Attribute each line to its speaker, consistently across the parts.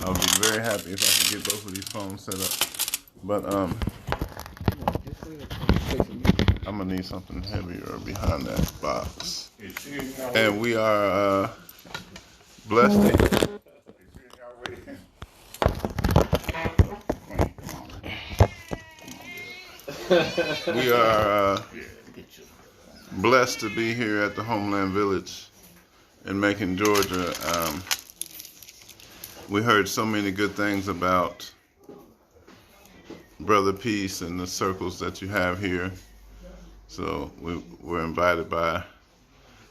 Speaker 1: I'll be very happy if I can get both of these phones set up. But I'm gonna need something heavier behind that box. And we are blessed. We are blessed to be here at the Homeland Village in Macon, Georgia. We heard so many good things about Brother Peace and the circles that you have here. So we were invited by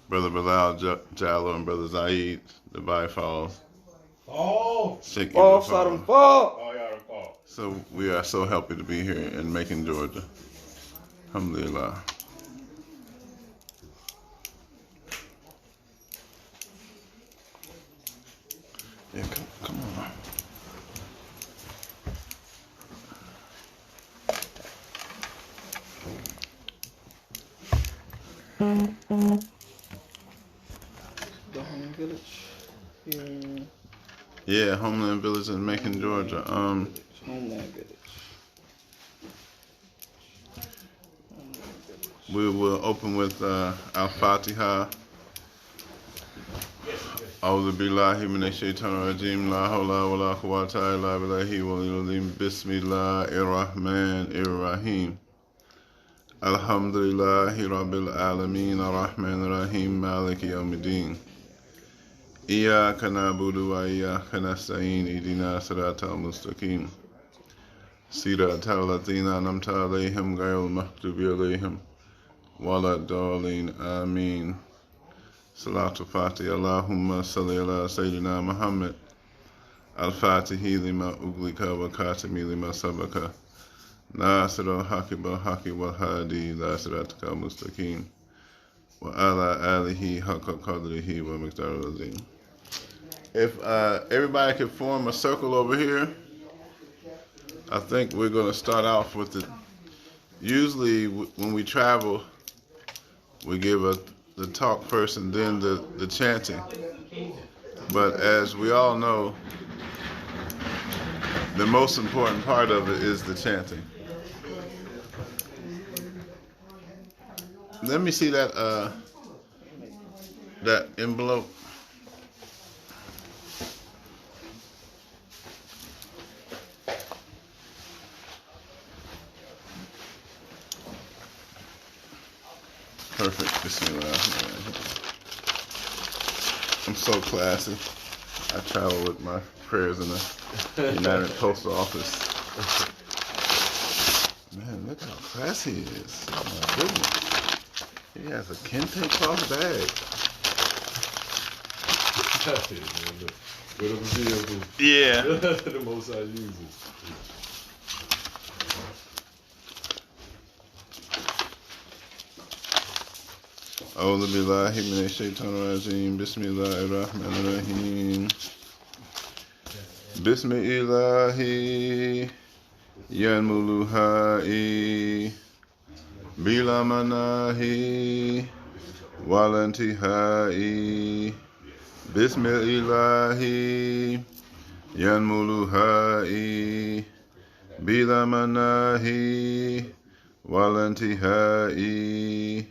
Speaker 1: Brother Bilal Jallo and Brother Zaid, the Bifalls. Cheikh.
Speaker 2: Fall.
Speaker 1: So we are so happy to be here in Macon, Georgia. Alhamdulillah. Yeah, come on.
Speaker 2: The Homeland Village.
Speaker 1: Yeah, Homeland Village in Macon, Georgia.
Speaker 2: Homeland Village.
Speaker 1: We will open with Al-Fatiha. أعوذ بالله من الشيطان الرجيم لا حول ولا قوة إلا بالله العظيم بسم الله الرحمن الرحيم الحمد لله رب العالمين الرحمن الرحيم مالك يوم الدين إياك نعبد وإياك نستعين اهدنا الصراط المستقيم صراط الذين أنعمت عليهم غير المغضوب عليهم ولا الضالين آمين. Salatu Fatih, Allahumma salli ala Sayyidina Muhammad, al-Fatihi lima uglika wa khatimi lima sabaka, nasir al-haqi bil-haqi wal-hadi la siratika mustaqim, wa ala alihi haqqa qadrihi wa miqdar al-azim. If everybody could form a circle over here, I think we're going to start off with it. Usually when we travel, we give the talk first and then the chanting. But as we all know, the most important part of it is the chanting. Let me see that that envelope. Perfect. Bismillah. I'm so classy. I travel with my prayers in the United Postal Office. Man, look how classy he is. Oh my goodness. He has a kente cloth bag. Yeah.
Speaker 3: The most I use it.
Speaker 1: أعوذ بالله من الشيطان الرجيم بسم الله الرحمن الرحيم بسم الله ينملهائي بلا مناهي ولا انتهائي بسم الله ينملهائي بلا مناهي ولا انتهائي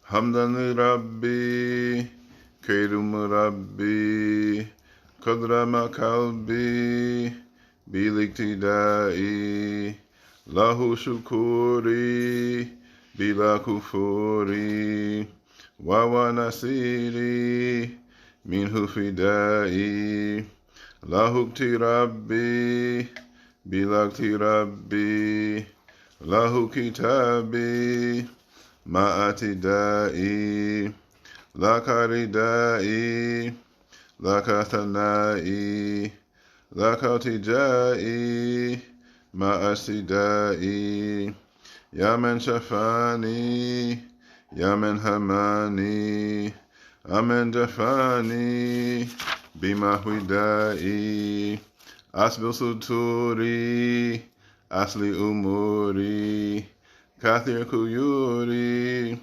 Speaker 1: حمدا لربي كريم ربي قدر ما قلبي بالاقتداء له شكوري بلا كفوري وهو نصيري منه فدائي له اقترابي بلا اقترابي له كتابي ما اعتدائي لك ردائي لك ثنائي لك التجائي ما استدائي يا من شفاني يا من هماني أمن جفاني بما هدائي أسبل ستوري أصلي أموري كثير كيوري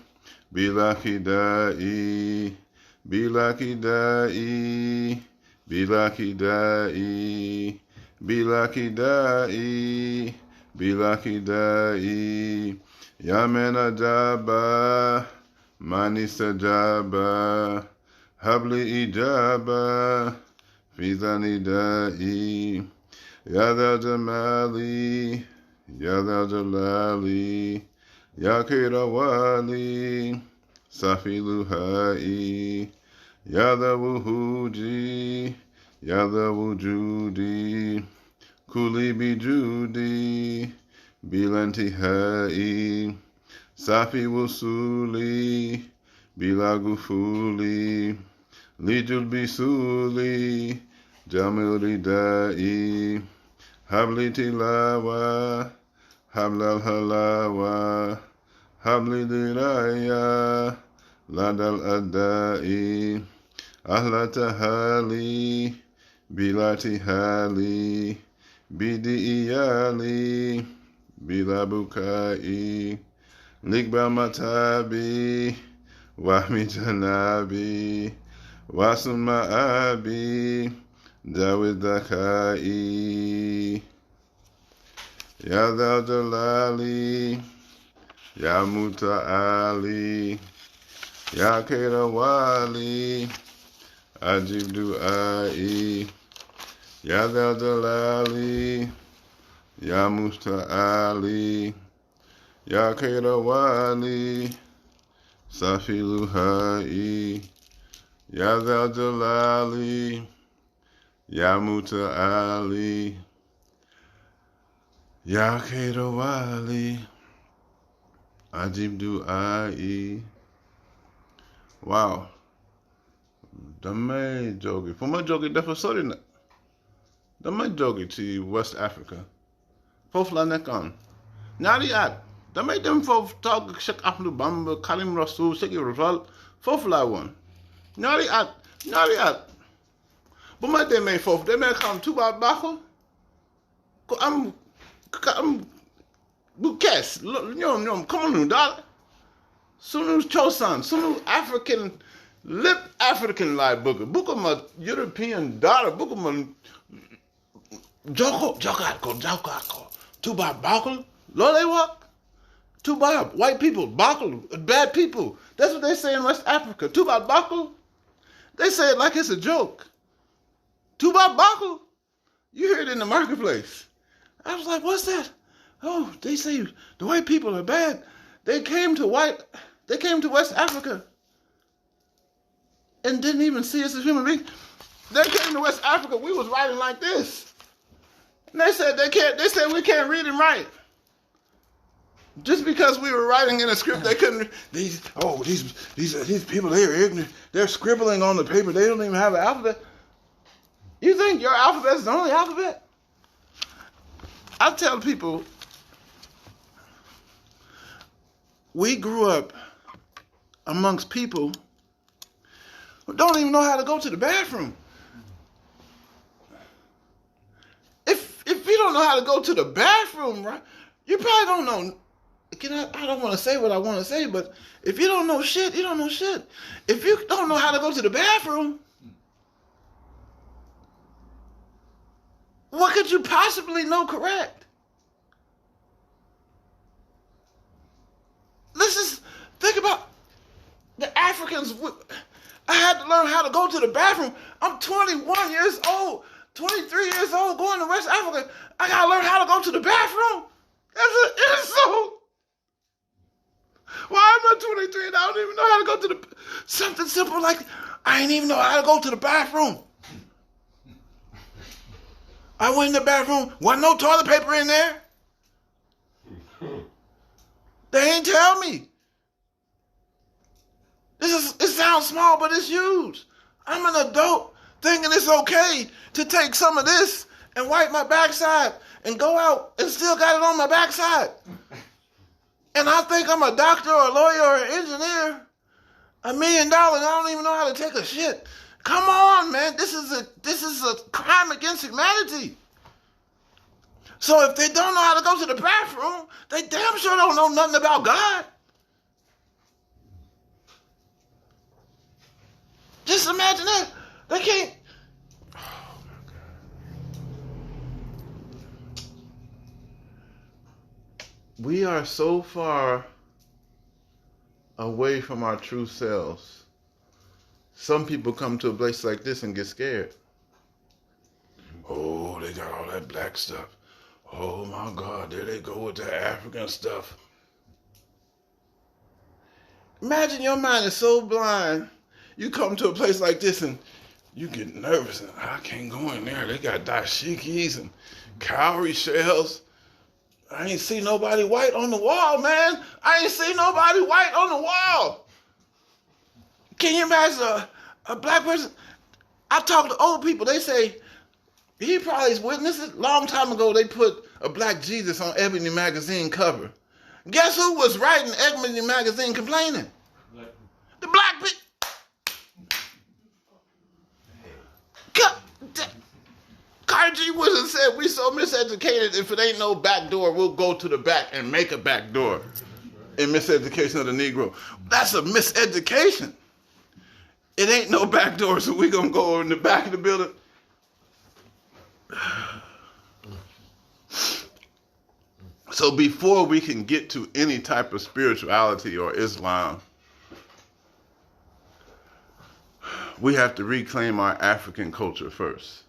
Speaker 1: بلا كدائي بلا كدائي بلا كدائي Bilakidai, Bilakidai, Yamena Jaba, Manisa Jaba, Habli Ijaba, Fizanidai, Yada Jamali, Yada Jalali, Yakira Wali, Safi Luhai, Yada Wuhuji, Yada Wujudi, Kuli Bijudi, Bilanti Hai, Safi Wusuli, Bilagufuli, Lijul Bisuli, Jamil Ridai, Habli Tilawa, Hablal Halawa, Habli Diraya, Ladal Adai, Ahla Tahali, Bilati Hali, Bidi Iyali, Bila Bukai, Ligba Matabi, Wahmi Janabi, Wasun Ma'abi, Dawid Dakai, Ya Thou Jalali, Ya Muta'ali, Ya Kera Wali, Ajib Du'ai, Ya Thou Jalali, Ya Musta'ali, Ya Kera Wali, Safi Luhai, Ya Thou Jalali, Ya Muta'ali, Ya Kera Wali, Ajib Du'ai. Wow. Damay jogi. Fuma jogi dafa sori na. Damay jogi ci West Africa. Foofu la nekkoon. Ñaari at. Damay dem foofu toog ak Cheikh Ahmadou Bamba, Kalim Rasoul, Cheikh Ibrahim. Foofu laa woon. Ñaari at. Bu ma demee foofu demee xam tubaab baaxul. Ku am bu kees ñoom xamuñu daal. Sunu cosaan, sunu African, lépp African laay bëgguma European dara, bëgguma jokaat ko. Tubaab baaxul, loolay wax. Tubaab, white people, baaxul, bad people. That's what they say in West Africa. Tubaab baaxul. They say it like it's a joke. Tubaab baaxul. You hear it in the marketplace. I was like, what's that? Oh, they say the white people are bad. They came to West Africa and didn't even see us as human beings. They came to West Africa, we was writing like this. And they said we can't read and write. Just because we were writing in a script, they couldn't. These people, they're ignorant. They're scribbling on the paper. They don't even have an alphabet. You think your alphabet is the only alphabet? I tell people, we grew up amongst people who don't even know how to go to the bathroom. If you don't know how to go to the bathroom, right, you probably don't know. I don't want to say what I want to say, but if you don't know shit, you don't know shit. If you don't know how to go to the bathroom, what could you possibly know correct? Think about the Africans. I had to learn how to go to the bathroom. I'm 21 years old, 23 years old, going to West Africa. I got to learn how to go to the bathroom. That's an insult. Why am I 23 and I don't even know how to go to the... Something simple like, I ain't even know how to go to the bathroom. I went in the bathroom, wasn't no toilet paper in there. They ain't tell me. It sounds small, but it's huge. I'm an adult thinking it's okay to take some of this and wipe my backside and go out and still got it on my backside. And I think I'm a doctor or a lawyer or an engineer. $1 million, I don't even know how to take a shit. Come on, man. This is a crime against humanity. So if they don't know how to go to the bathroom, they damn sure don't know nothing about God. Just imagine that. They can't. Oh my God. we are so far away from our true selves. Some people come to a place like this and get scared. Oh, they got all that black stuff. Oh my God, there they go with the African stuff. Imagine your mind is so blind, you come to a place like this and you get nervous and I can't go in there. They got dashikis and cowrie shells. I ain't see nobody white on the wall, man. I ain't see nobody white on the wall. Can you imagine a black person? I talk to old people. They say, he probably witnessed it. Long time ago, they put a black Jesus on Ebony magazine cover. Guess who was writing Ebony magazine complaining? The black people. Carter G. Woodson said, we so miseducated, if it ain't no back door, we'll go to the back and make a back door in miseducation of the Negro. That's a miseducation. It ain't no back door, so we gonna go in the back of the building. So before we can get to any type of spirituality or Islam, we have to reclaim our African culture first.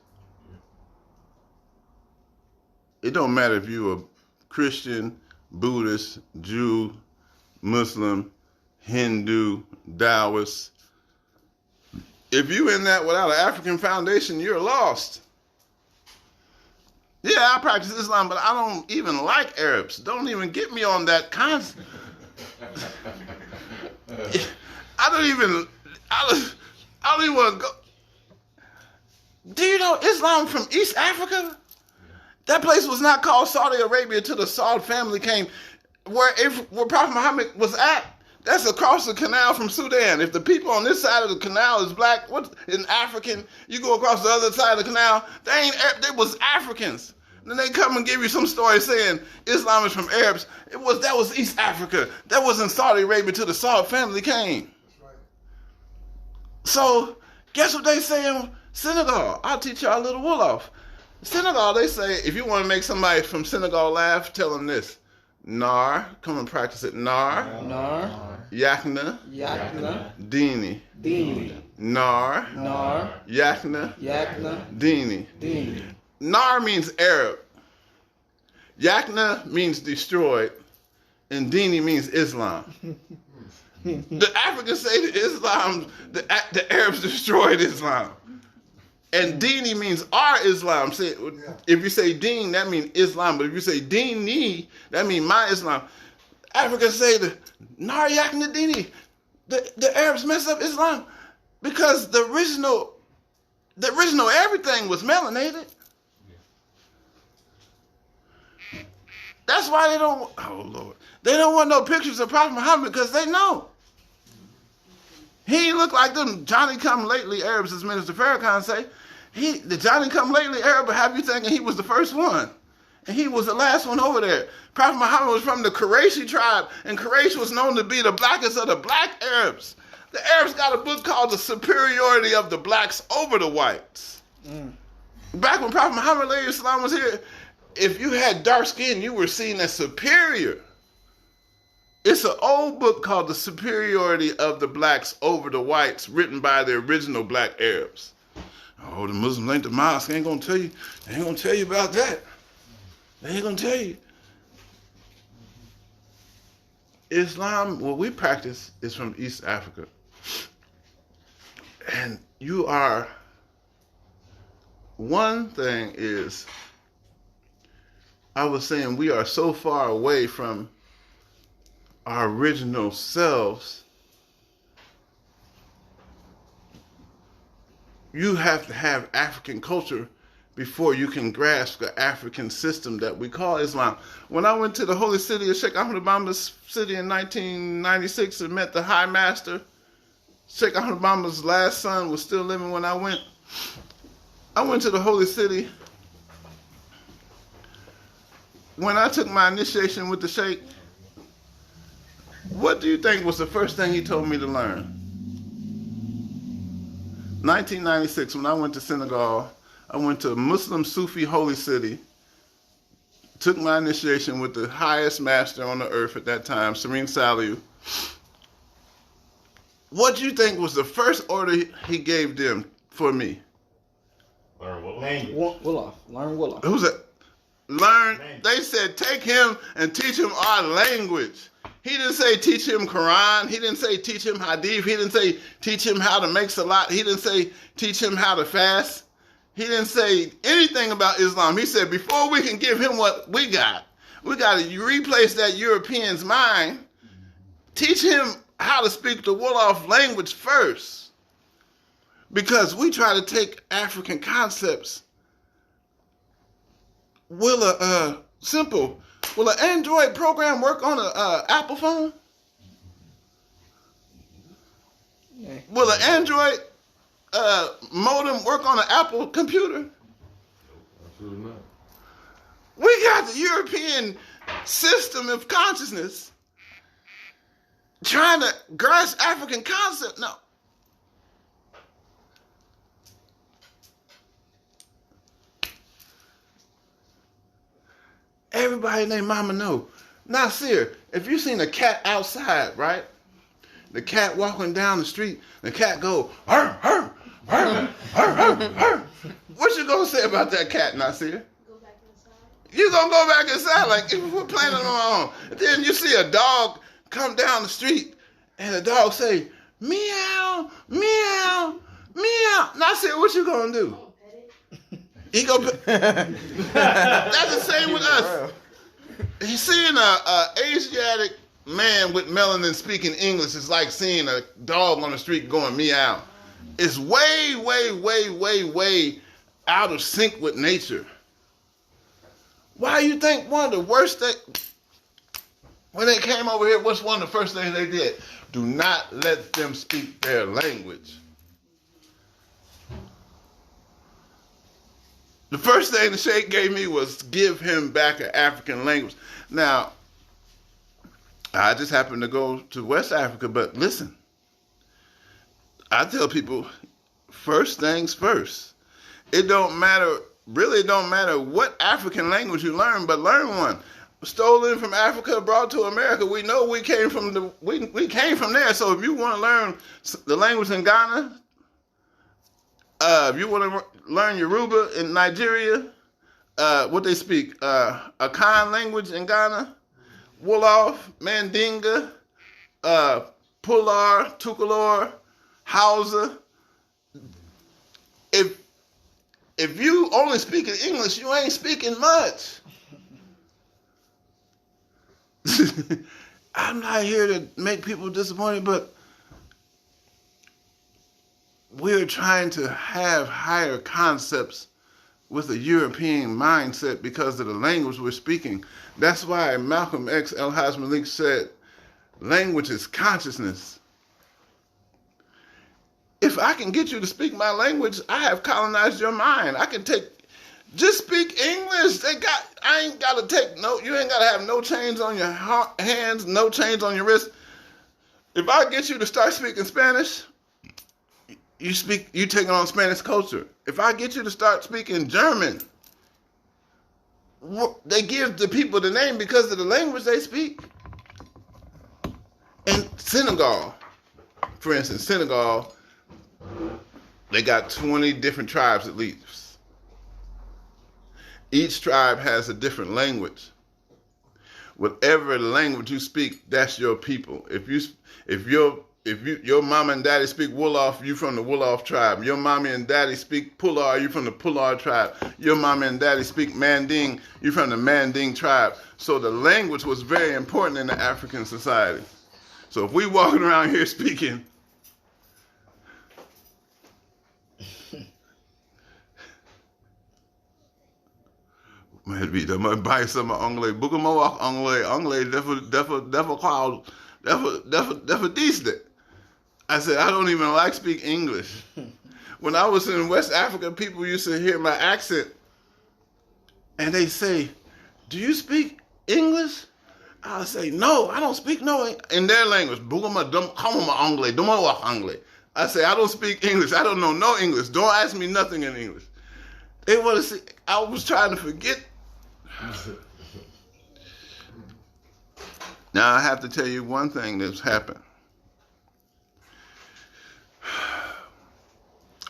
Speaker 1: It don't matter if you're a Christian, Buddhist, Jew, Muslim, Hindu, Taoist. If you're in that without an African foundation, you're lost. Yeah, I practice Islam, but I don't even like Arabs. Don't even get me on that concept. I don't even want to go. Do you know Islam from East Africa? That place was not called Saudi Arabia till the Saud family came. Where Prophet Muhammad was at, that's across the canal from Sudan. If the people on this side of the canal is black, in African, you go across the other side of the canal, they was Africans. Then they come and give you some story saying Islam is from Arabs. That was East Africa. That wasn't Saudi Arabia till the Saud family came. That's right. So guess what they say in Senegal? I'll teach y'all a little wool off. Senegal, they say, if you want to make somebody from Senegal laugh, tell them this. Nar, come and practice it. Nar.
Speaker 2: Nar.
Speaker 1: Yakna.
Speaker 2: Yakna.
Speaker 1: Dini.
Speaker 2: Dini.
Speaker 1: Nar.
Speaker 2: Nar.
Speaker 1: Yakna.
Speaker 2: Yakna.
Speaker 1: Dini.
Speaker 2: Dini.
Speaker 1: Nar means Arab. Yakna means destroyed. And Dini means Islam. The Africans say that Islam, the Arabs destroyed Islam. And Dini means our Islam. If you say Deen, that means Islam. But if you say Dini, that means my Islam. Africans say the Nar Yakna Dini. The Arabs mess up Islam because the original everything was melanated. That's why they don't want no pictures of Prophet Muhammad because they know. He looked like them Johnny-come-lately Arabs, as Minister Farrakhan say. The Johnny-come-lately Arab would have you thinking he was the first one. And he was the last one over there. Prophet Muhammad was from the Qurayshi tribe, and Quraysh was known to be the blackest of the black Arabs. The Arabs got a book called The Superiority of the Blacks Over the Whites. Back when Prophet Muhammad ﷺ was here, if you had dark skin, you were seen as superior. It's an old book called The Superiority of the Blacks Over the Whites, written by the original black Arabs. Oh, the Muslims ain't the mosque. They ain't gonna tell you about that. They ain't gonna tell you. Islam, what we practice, is from East Africa. And one thing is, I was saying we are so far away from our original selves. You have to have African culture before you can grasp the African system that we call Islam. When I went to the holy city of Sheikh Ahmed Bamba's city in 1996 and met the High Master, Sheikh Ahmed Bamba's last son was still living when I went. I went to the holy city. When I took my initiation with the Sheikh, what do you think was the first thing he told me to learn? 1996, when I went to Senegal, I went to a Muslim Sufi holy city. took my initiation with the highest master on the earth at that time, Serene Saliu. What do you think was the first order he gave them for me?
Speaker 3: Learn what
Speaker 2: Willoff. Learn Willoff.
Speaker 1: Who's that? Learn. They said, take him and teach him our language. He didn't say teach him Quran. He didn't say teach him Hadith. He didn't say teach him how to make salat. He didn't say teach him how to fast. He didn't say anything about Islam. He said, before we can give him what we got to replace that European's mind. Teach him how to speak the Wolof language first. Because we try to take African concepts. Will an Android program work on an Apple phone?
Speaker 2: Yeah.
Speaker 1: Will an Android modem work on an Apple computer?
Speaker 3: Absolutely not.
Speaker 1: We got the European system of consciousness trying to grasp African concept. No. Everybody named Mama know. Nasir, if you seen a cat outside, right? The cat walking down the street, the cat go, "Arr, arr, arr, arr, arr, arr." What you gonna say about that cat, Nasir?
Speaker 4: Go back inside.
Speaker 1: You gonna go back inside like if we're playing on our own. And then you see a dog come down the street and the dog say, meow, meow, meow. Nasir, what you gonna do? He go. That's the same with us. He's seeing a Asiatic man with melanin speaking English is like seeing a dog on the street going meow. It's way, way, way, way, way out of sync with nature. Why you think one of the worst things, when they came over here, what's one of the first things they did? Do not let them speak their language. The first thing the Sheikh gave me was give him back an African language. Now, I just happened to go to West Africa, but listen, I tell people, first things first. It don't matter what African language you learn, but learn one. Stolen from Africa, brought to America. We know we came from we came from there. So if you want to learn the language in Ghana, if you want to learn Yoruba in Nigeria, what they speak, Akan language in Ghana, Wolof, Mandinga, Pular, Tukulor, Hausa. If you only speak in English, you ain't speaking much. I'm not here to make people disappointed, but we're trying to have higher concepts with a European mindset because of the language we're speaking. That's why Malcolm X, El-Haj Malik said, language is consciousness. If I can get you to speak my language, I have colonized your mind. I can just speak English. I ain't got to you ain't got to have no chains on your hands, no chains on your wrist. If I get you to start speaking Spanish, you taking on Spanish culture. If I get you to start speaking German, they give the people the name because of the language they speak. In Senegal, for instance, they got 20 different tribes at least. Each tribe has a different language. Whatever language you speak, that's your people. If your mama and daddy speak Wolof, you from the Wolof tribe. Your mommy and daddy speak Pular, you from the Pular tribe. Your mama and daddy speak Manding, you from the Manding tribe. So the language was very important in the African society. So if we walking around here speaking may be the my buy some anglais, Bugamo anglais, defa decent. I said, I don't even like speak English. When I was in West Africa, people used to hear my accent and they say, do you speak English? I would say, no, I don't speak no in their language. I say, I don't speak English. I don't know no English. Don't ask me nothing in English. They want to see, I was trying to forget. Now, I have to tell you one thing that's happened.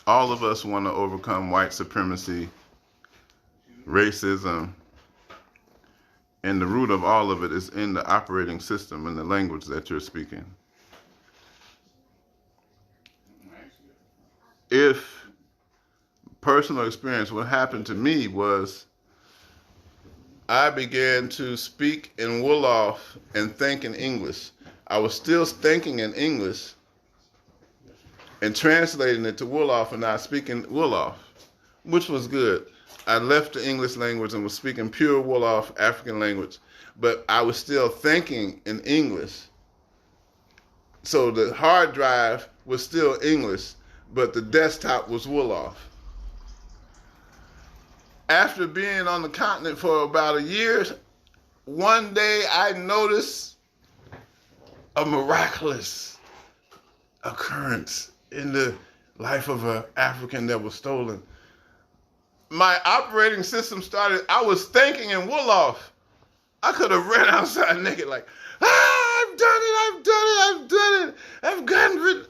Speaker 1: All of us want to overcome white supremacy, racism, and the root of all of it is in the operating system and the language that you're speaking. If personal experience, what happened to me was I began to speak in Wolof and think in English. I was still thinking in English and translating it to Wolof and not speaking Wolof, which was good. I left the English language and was speaking pure Wolof African language, but I was still thinking in English. So the hard drive was still English, but the desktop was Wolof. After being on the continent for about a year, one day I noticed a miraculous occurrence in the life of an African that was stolen. My operating system started, I was thinking in Wolof. I could have ran outside naked like, I've done it, I've gotten rid.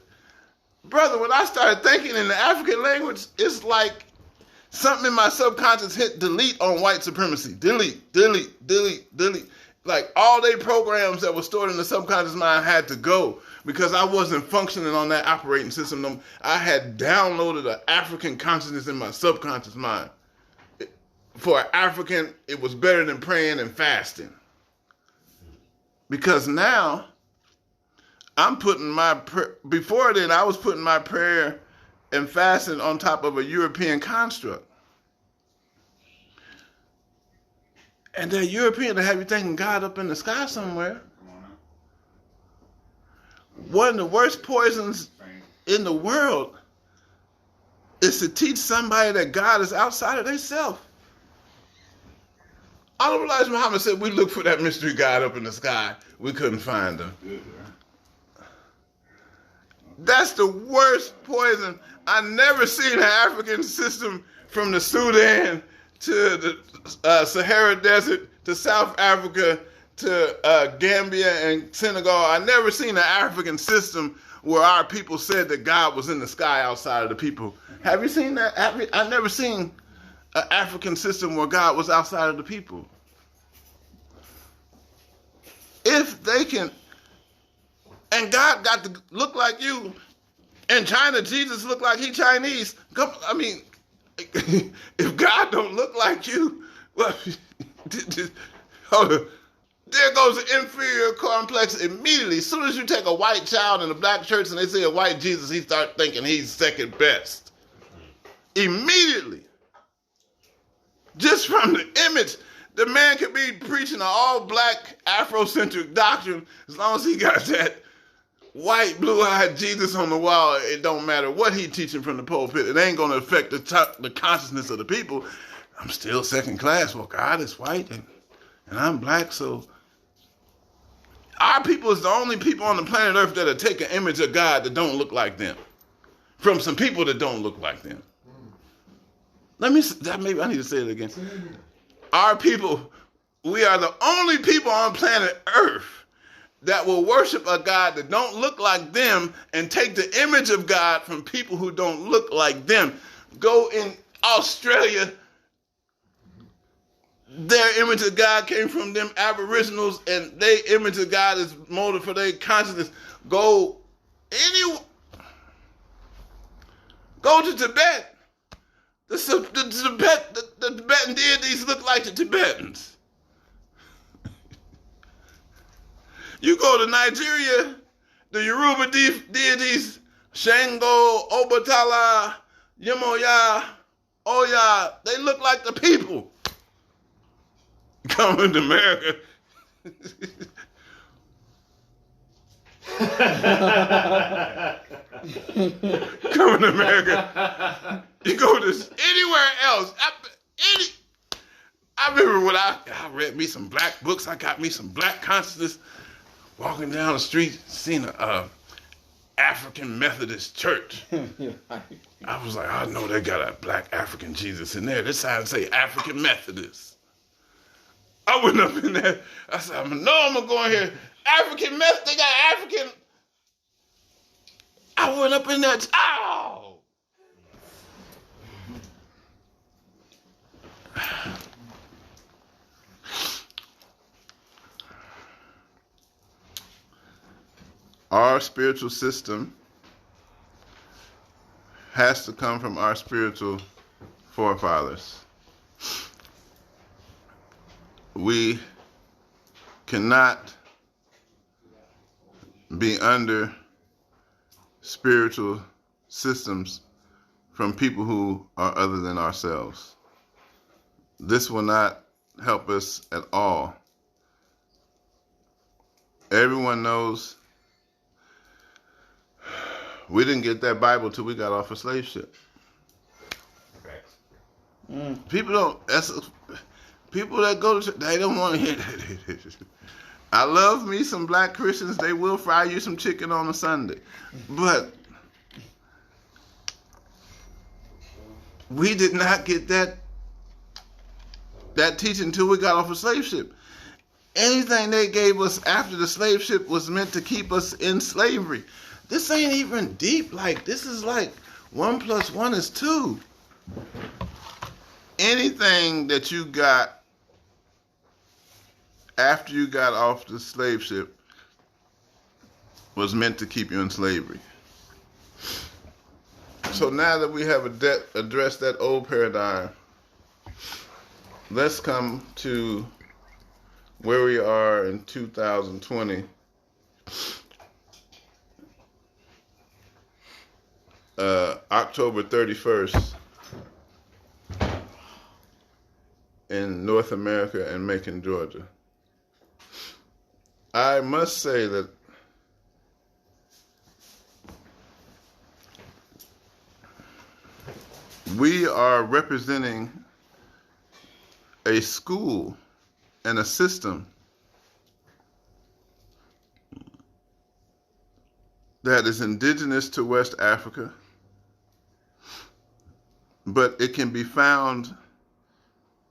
Speaker 1: Brother, when I started thinking in the African language, it's like something in my subconscious hit delete on white supremacy. Delete. Like all they programs that were stored in the subconscious mind had to go because I wasn't functioning on that operating system. I had downloaded an African consciousness in my subconscious mind. For an African, it was better than praying and fasting. Because now, I'm putting before then, I was putting my prayer and fasting on top of a European construct. And that European to have you thinking God up in the sky somewhere. One of the worst poisons in the world is to teach somebody that God is outside of themselves. Honorable Elijah Muhammad said we looked for that mystery God up in the sky. We couldn't find him. That's the worst poison. I never seen an African system from the Sudan to the Sahara Desert to South Africa to Gambia and Senegal. I never seen an African system where our people said that God was in the sky outside of the people. Have you seen that? I've never seen an African system where God was outside of the people. If they can, and God got to look like you. In China, Jesus looked like he Chinese. I mean, if God don't look like you, well, hold on. There goes the inferior complex immediately. As soon as you take a white child in a black church and they see a white Jesus, he starts thinking he's second best. Immediately. Just from the image, the man could be preaching an all-black Afrocentric doctrine as long as he got that white, blue-eyed Jesus on the wall. It don't matter what he teaching from the pulpit. It ain't going to affect the consciousness of the people. I'm still second class. Well, God is white and I'm black, so our people is the only people on the planet Earth that'll take an image of God that don't look like them from some people that don't look like them. Maybe I need to say it again. Our people, we are the only people on planet Earth that will worship a God that don't look like them and take the image of God from people who don't look like them. Go in Australia, their image of God came from them Aboriginals, and their image of God is molded for their consciousness. Go to Tibet. The Tibetan deities look like the Tibetans. You go to Nigeria, the Yoruba deities, Shango, Obatala, Yemoya, Oya, they look like the people. Coming to America. Coming to America. You go to anywhere else. I remember when I read me some black books. I got me some black consciousness. Walking down the street, seeing a African Methodist church. I was like, I know they got a black African Jesus in there. This sign say African Methodist. I went up in there. I said, no, I'm going to go in here. African mess, they got African. I went up in there. Oh! Our spiritual system has to come from our spiritual forefathers. We cannot be under spiritual systems from people who are other than ourselves. This will not help us at all. Everyone knows we didn't get that Bible till we got off a slave ship. People don't. People that go to church, they don't want to hear that. I love me some black Christians. They will fry you some chicken on a Sunday, but we did not get that teaching until we got off a slave ship. Anything they gave us after the slave ship was meant to keep us in slavery. This ain't even deep. Like, this is like 1 + 1 is 2. Anything that you got after you got off the slave ship was meant to keep you in slavery. So now that we have addressed that old paradigm, let's come to where we are in 2020. October 31st in North America and Macon, Georgia. I must say that we are representing a school and a system that is indigenous to West Africa, but it can be found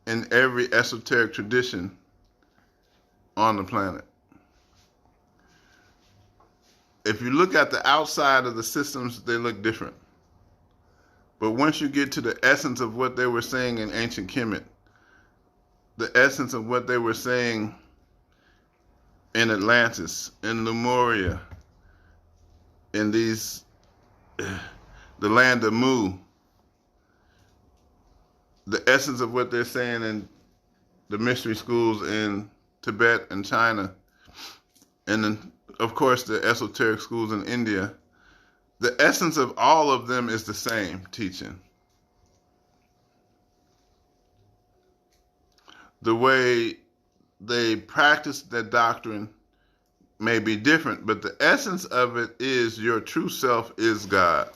Speaker 1: in every esoteric tradition on the planet. If you look at the outside of the systems, they look different. But once you get to the essence of what they were saying in ancient Kemet, the essence of what they were saying in Atlantis, in Lemuria, in the land of Mu, the essence of what they're saying in the mystery schools in Tibet and China, and then, of course, the esoteric schools in India, the essence of all of them is the same teaching. The way they practice that doctrine may be different, but the essence of it is your true self is God.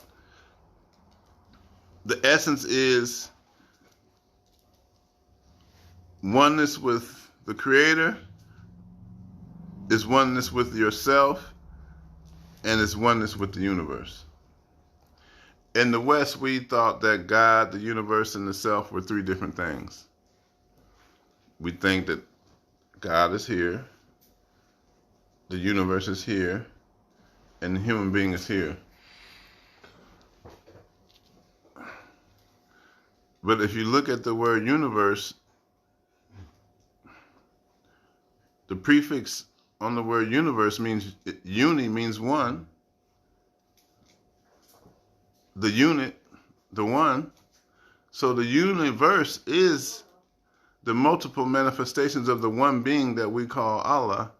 Speaker 1: The essence is oneness with the Creator, is oneness with yourself, and is oneness with the universe. In the West, we thought that God, the universe, and the self were three different things. We think that God is here, the universe is here, and the human being is here. But if you look at the word universe, the prefix on the word universe means, uni means one. The unit, the one. So the universe is the multiple manifestations of the one being that we call Allah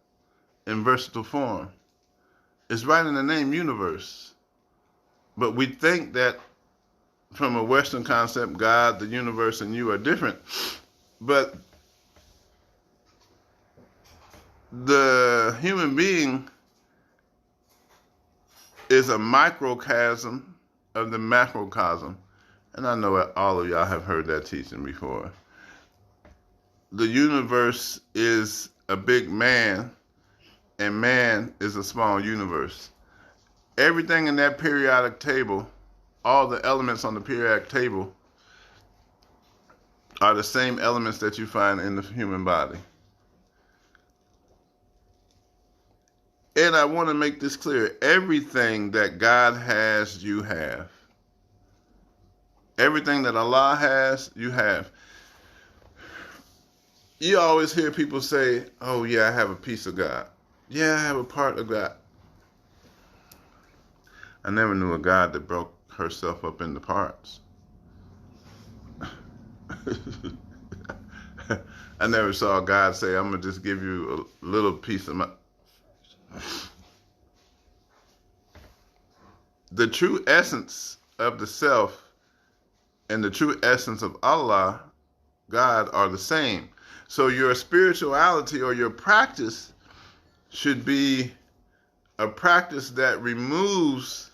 Speaker 1: in versatile form. It's right in the name universe. But we think that from a Western concept, God, the universe, and you are different. But the human being is a microcosm of the macrocosm. And I know all of y'all have heard that teaching before. The universe is a big man, and man is a small universe. Everything in that periodic table, all the elements on the periodic table, are the same elements that you find in the human body. And I want to make this clear. Everything that God has, you have. Everything that Allah has, you have. You always hear people say, oh yeah, I have a piece of God. Yeah, I have a part of God. I never knew a God that broke herself up into parts. I never saw God say, I'm going to just give you a little piece of my... The true essence of the self and the true essence of Allah, God, are the same. So your spirituality or your practice should be a practice that removes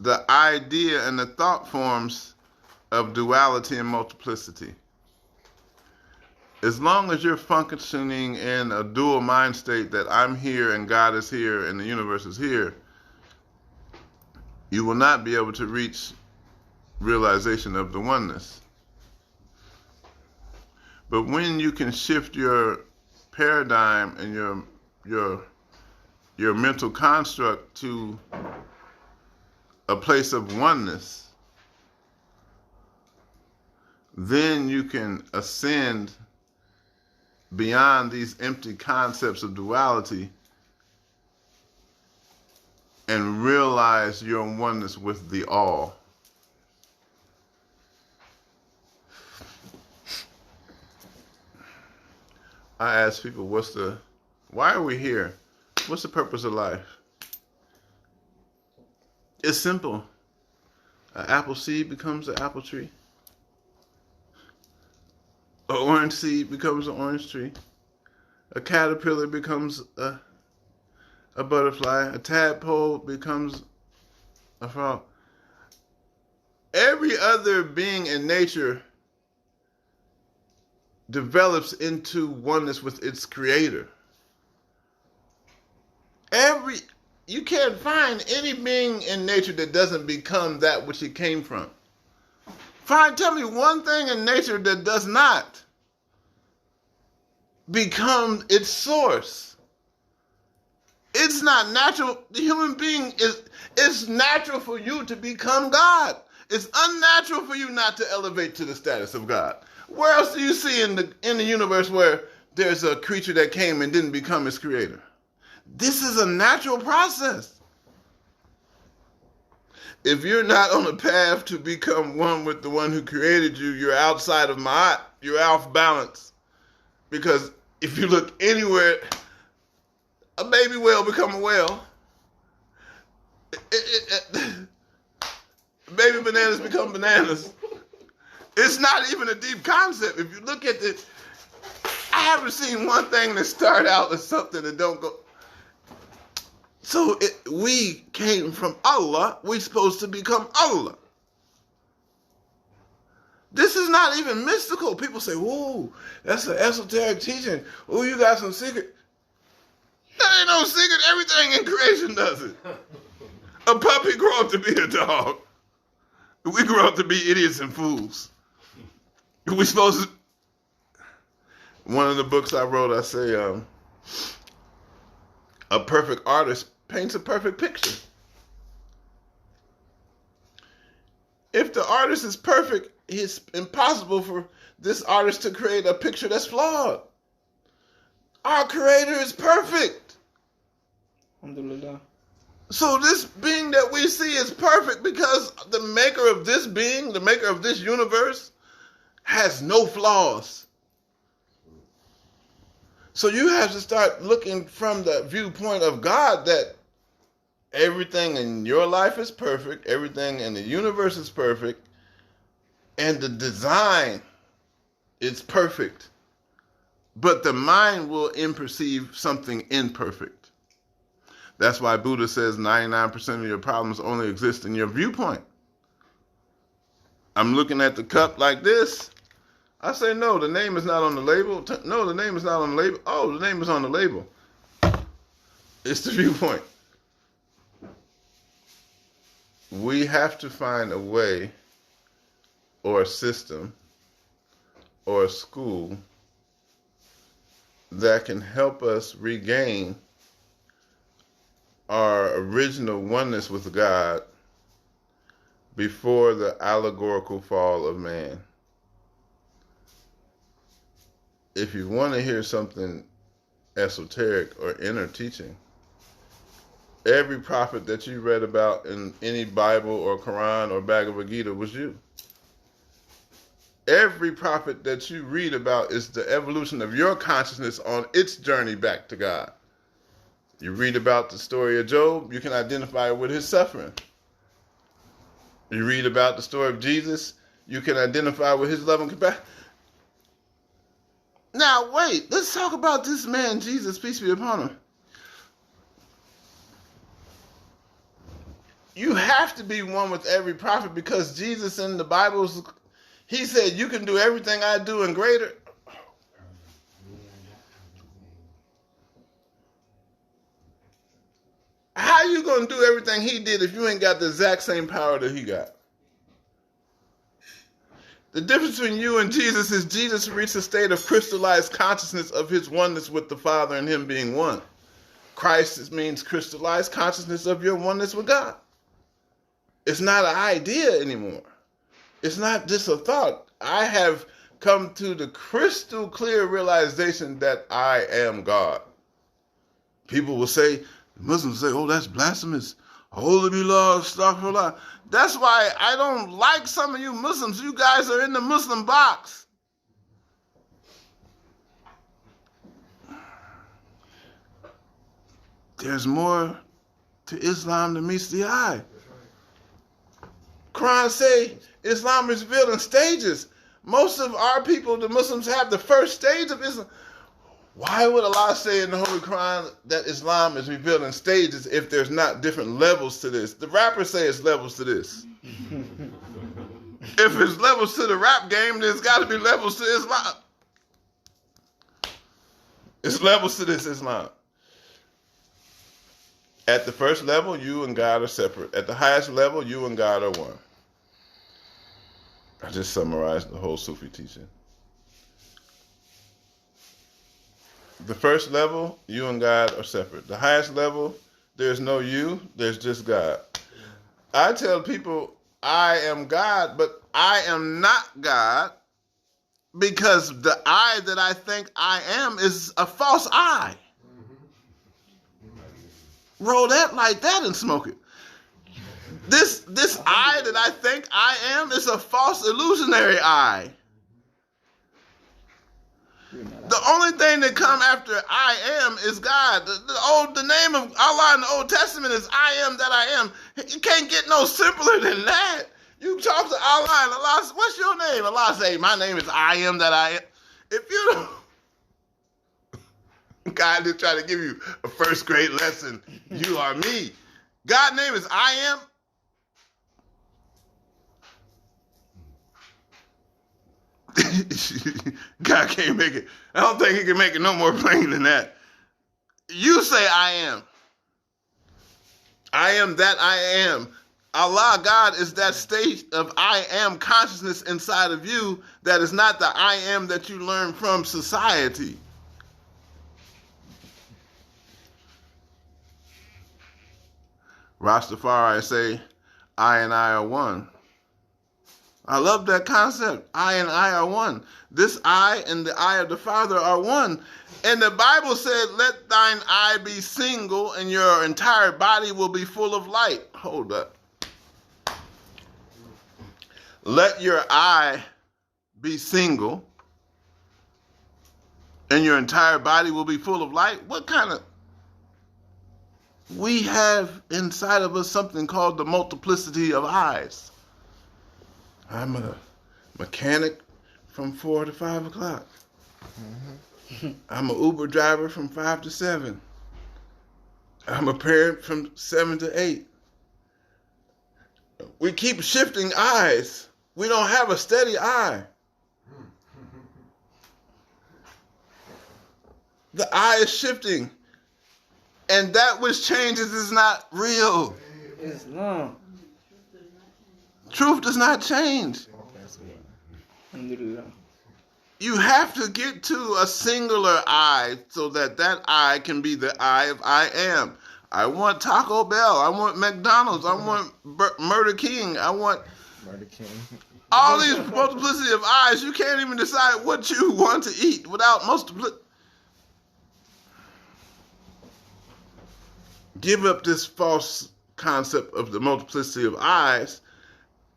Speaker 1: the idea and the thought forms of duality and multiplicity. As long as you're functioning in a dual mind state that I'm here and God is here and the universe is here, you will not be able to reach realization of the oneness. But when you can shift your paradigm and your mental construct to a place of oneness, then you can ascend beyond these empty concepts of duality and realize your oneness with the all. I ask people, why are we here? What's the purpose of life? It's simple. An apple seed becomes an apple tree. An orange seed becomes an orange tree. A caterpillar becomes a butterfly. A tadpole becomes a frog. Every other being in nature develops into oneness with its creator. You can't find any being in nature that doesn't become that which it came from. Tell me one thing in nature that does not become its source. It's not natural. The human being it's natural for you to become God. It's unnatural for you not to elevate to the status of God. Where else do you see in the universe where there's a creature that came and didn't become its creator? This is a natural process. If you're not on a path to become one with the one who created you, you're outside of Ma'at. You're off balance. Because if you look anywhere, a baby whale become a whale. Baby bananas become bananas. It's not even a deep concept. If you look at it, I haven't seen one thing that start out as something that don't go. So we came from Allah. We're supposed to become Allah. This is not even mystical. People say, whoa, that's an esoteric teaching. Oh, you got some secret. That ain't no secret. Everything in creation does it. A puppy grew up to be a dog. We grew up to be idiots and fools. We supposed to... One of the books I wrote, I say, a perfect artist paints a perfect picture. If the artist is perfect, it's impossible for this artist to create a picture that's flawed. Our creator is perfect.
Speaker 2: Alhamdulillah.
Speaker 1: So this being that we see is perfect because the maker of this being, the maker of this universe, has no flaws. So you have to start looking from the viewpoint of God that everything in your life is perfect, everything in the universe is perfect, and the design is perfect. But the mind will imperceive something imperfect. That's why Buddha says 99% of your problems only exist in your viewpoint. I'm looking at the cup like this. I say, no, the name is not on the label. No, the name is not on the label. Oh, the name is on the label. It's the viewpoint. We have to find a way or a system or a school that can help us regain our original oneness with God before the allegorical fall of man. If you want to hear something esoteric or inner teaching, every prophet that you read about in any Bible or Quran or Bhagavad Gita was you. Every prophet that you read about is the evolution of your consciousness on its journey back to God. You read about the story of Job, you can identify with his suffering. You read about the story of Jesus, you can identify with his love and compassion. Now, wait, let's talk about this man, Jesus, peace be upon him. You have to be one with every prophet because Jesus in the Bible, he said, you can do everything I do and greater. How you going to do everything he did if you ain't got the exact same power that he got? The difference between you and Jesus is Jesus reached a state of crystallized consciousness of his oneness with the Father and him being one. Christ means crystallized consciousness of your oneness with God. It's not an idea anymore. It's not just a thought. I have come to the crystal clear realization that I am God. People will say, Muslims say, oh, that's blasphemous. Holy be Lord, astaghfirullah. That's why I don't like some of you Muslims. You guys are in the Muslim box. There's more to Islam than meets the eye. Quran say Islam is revealed in stages. Most of our people, the Muslims, have the first stage of Islam. Why would Allah say in the Holy Quran that Islam is revealed in stages if there's not different levels to this? The rappers say it's levels to this. If it's levels to the rap game, there's got to be levels to Islam. It's levels to this Islam. At the first level, you and God are separate. At the highest level, you and God are one. I just summarized the whole Sufi teaching. The first level, you and God are separate. The highest level, there's no you, there's just God. I tell people I am God, but I am not God because the I that I think I am is a false I. Roll that like that and smoke it. This I that I think I am is a false illusionary I. The only thing that come after I am is God. The name of Allah in the Old Testament is I am that I am. You can't get no simpler than that. You talk to Allah and Allah says, what's your name? Allah say, my name is I am that I am. If you don't, God is trying to give you a first grade lesson. You are me. God's name is I am. God can't make it. I don't think he can make it no more plain than that. You say I am. I am that I am. Allah, God, is that state of I am consciousness inside of you that is not the I am that you learn from society. Rastafari say, I and I are one. I love that concept. I and I are one. This I and the I of the Father are one. And the Bible said, let thine eye be single and your entire body will be full of light. Hold up. Let your eye be single and your entire body will be full of light. What kind of... We have inside of us something called the multiplicity of eyes. I'm a mechanic from 4 to 5 o'clock. Mm-hmm. I'm an Uber driver from 5 to 7. I'm a parent from 7 to 8. We keep shifting eyes. We don't have a steady eye. The eye is shifting. And that which changes is not real.
Speaker 2: Islam.
Speaker 1: Truth does not change. You have to get to a singular I so that that I can be the I of I am. I want Taco Bell. I want McDonald's. I want Murder King. I want
Speaker 2: Murder King.
Speaker 1: all these multiplicity of eyes. You can't even decide what you want to eat without multiplicity. Give up this false concept of the multiplicity of eyes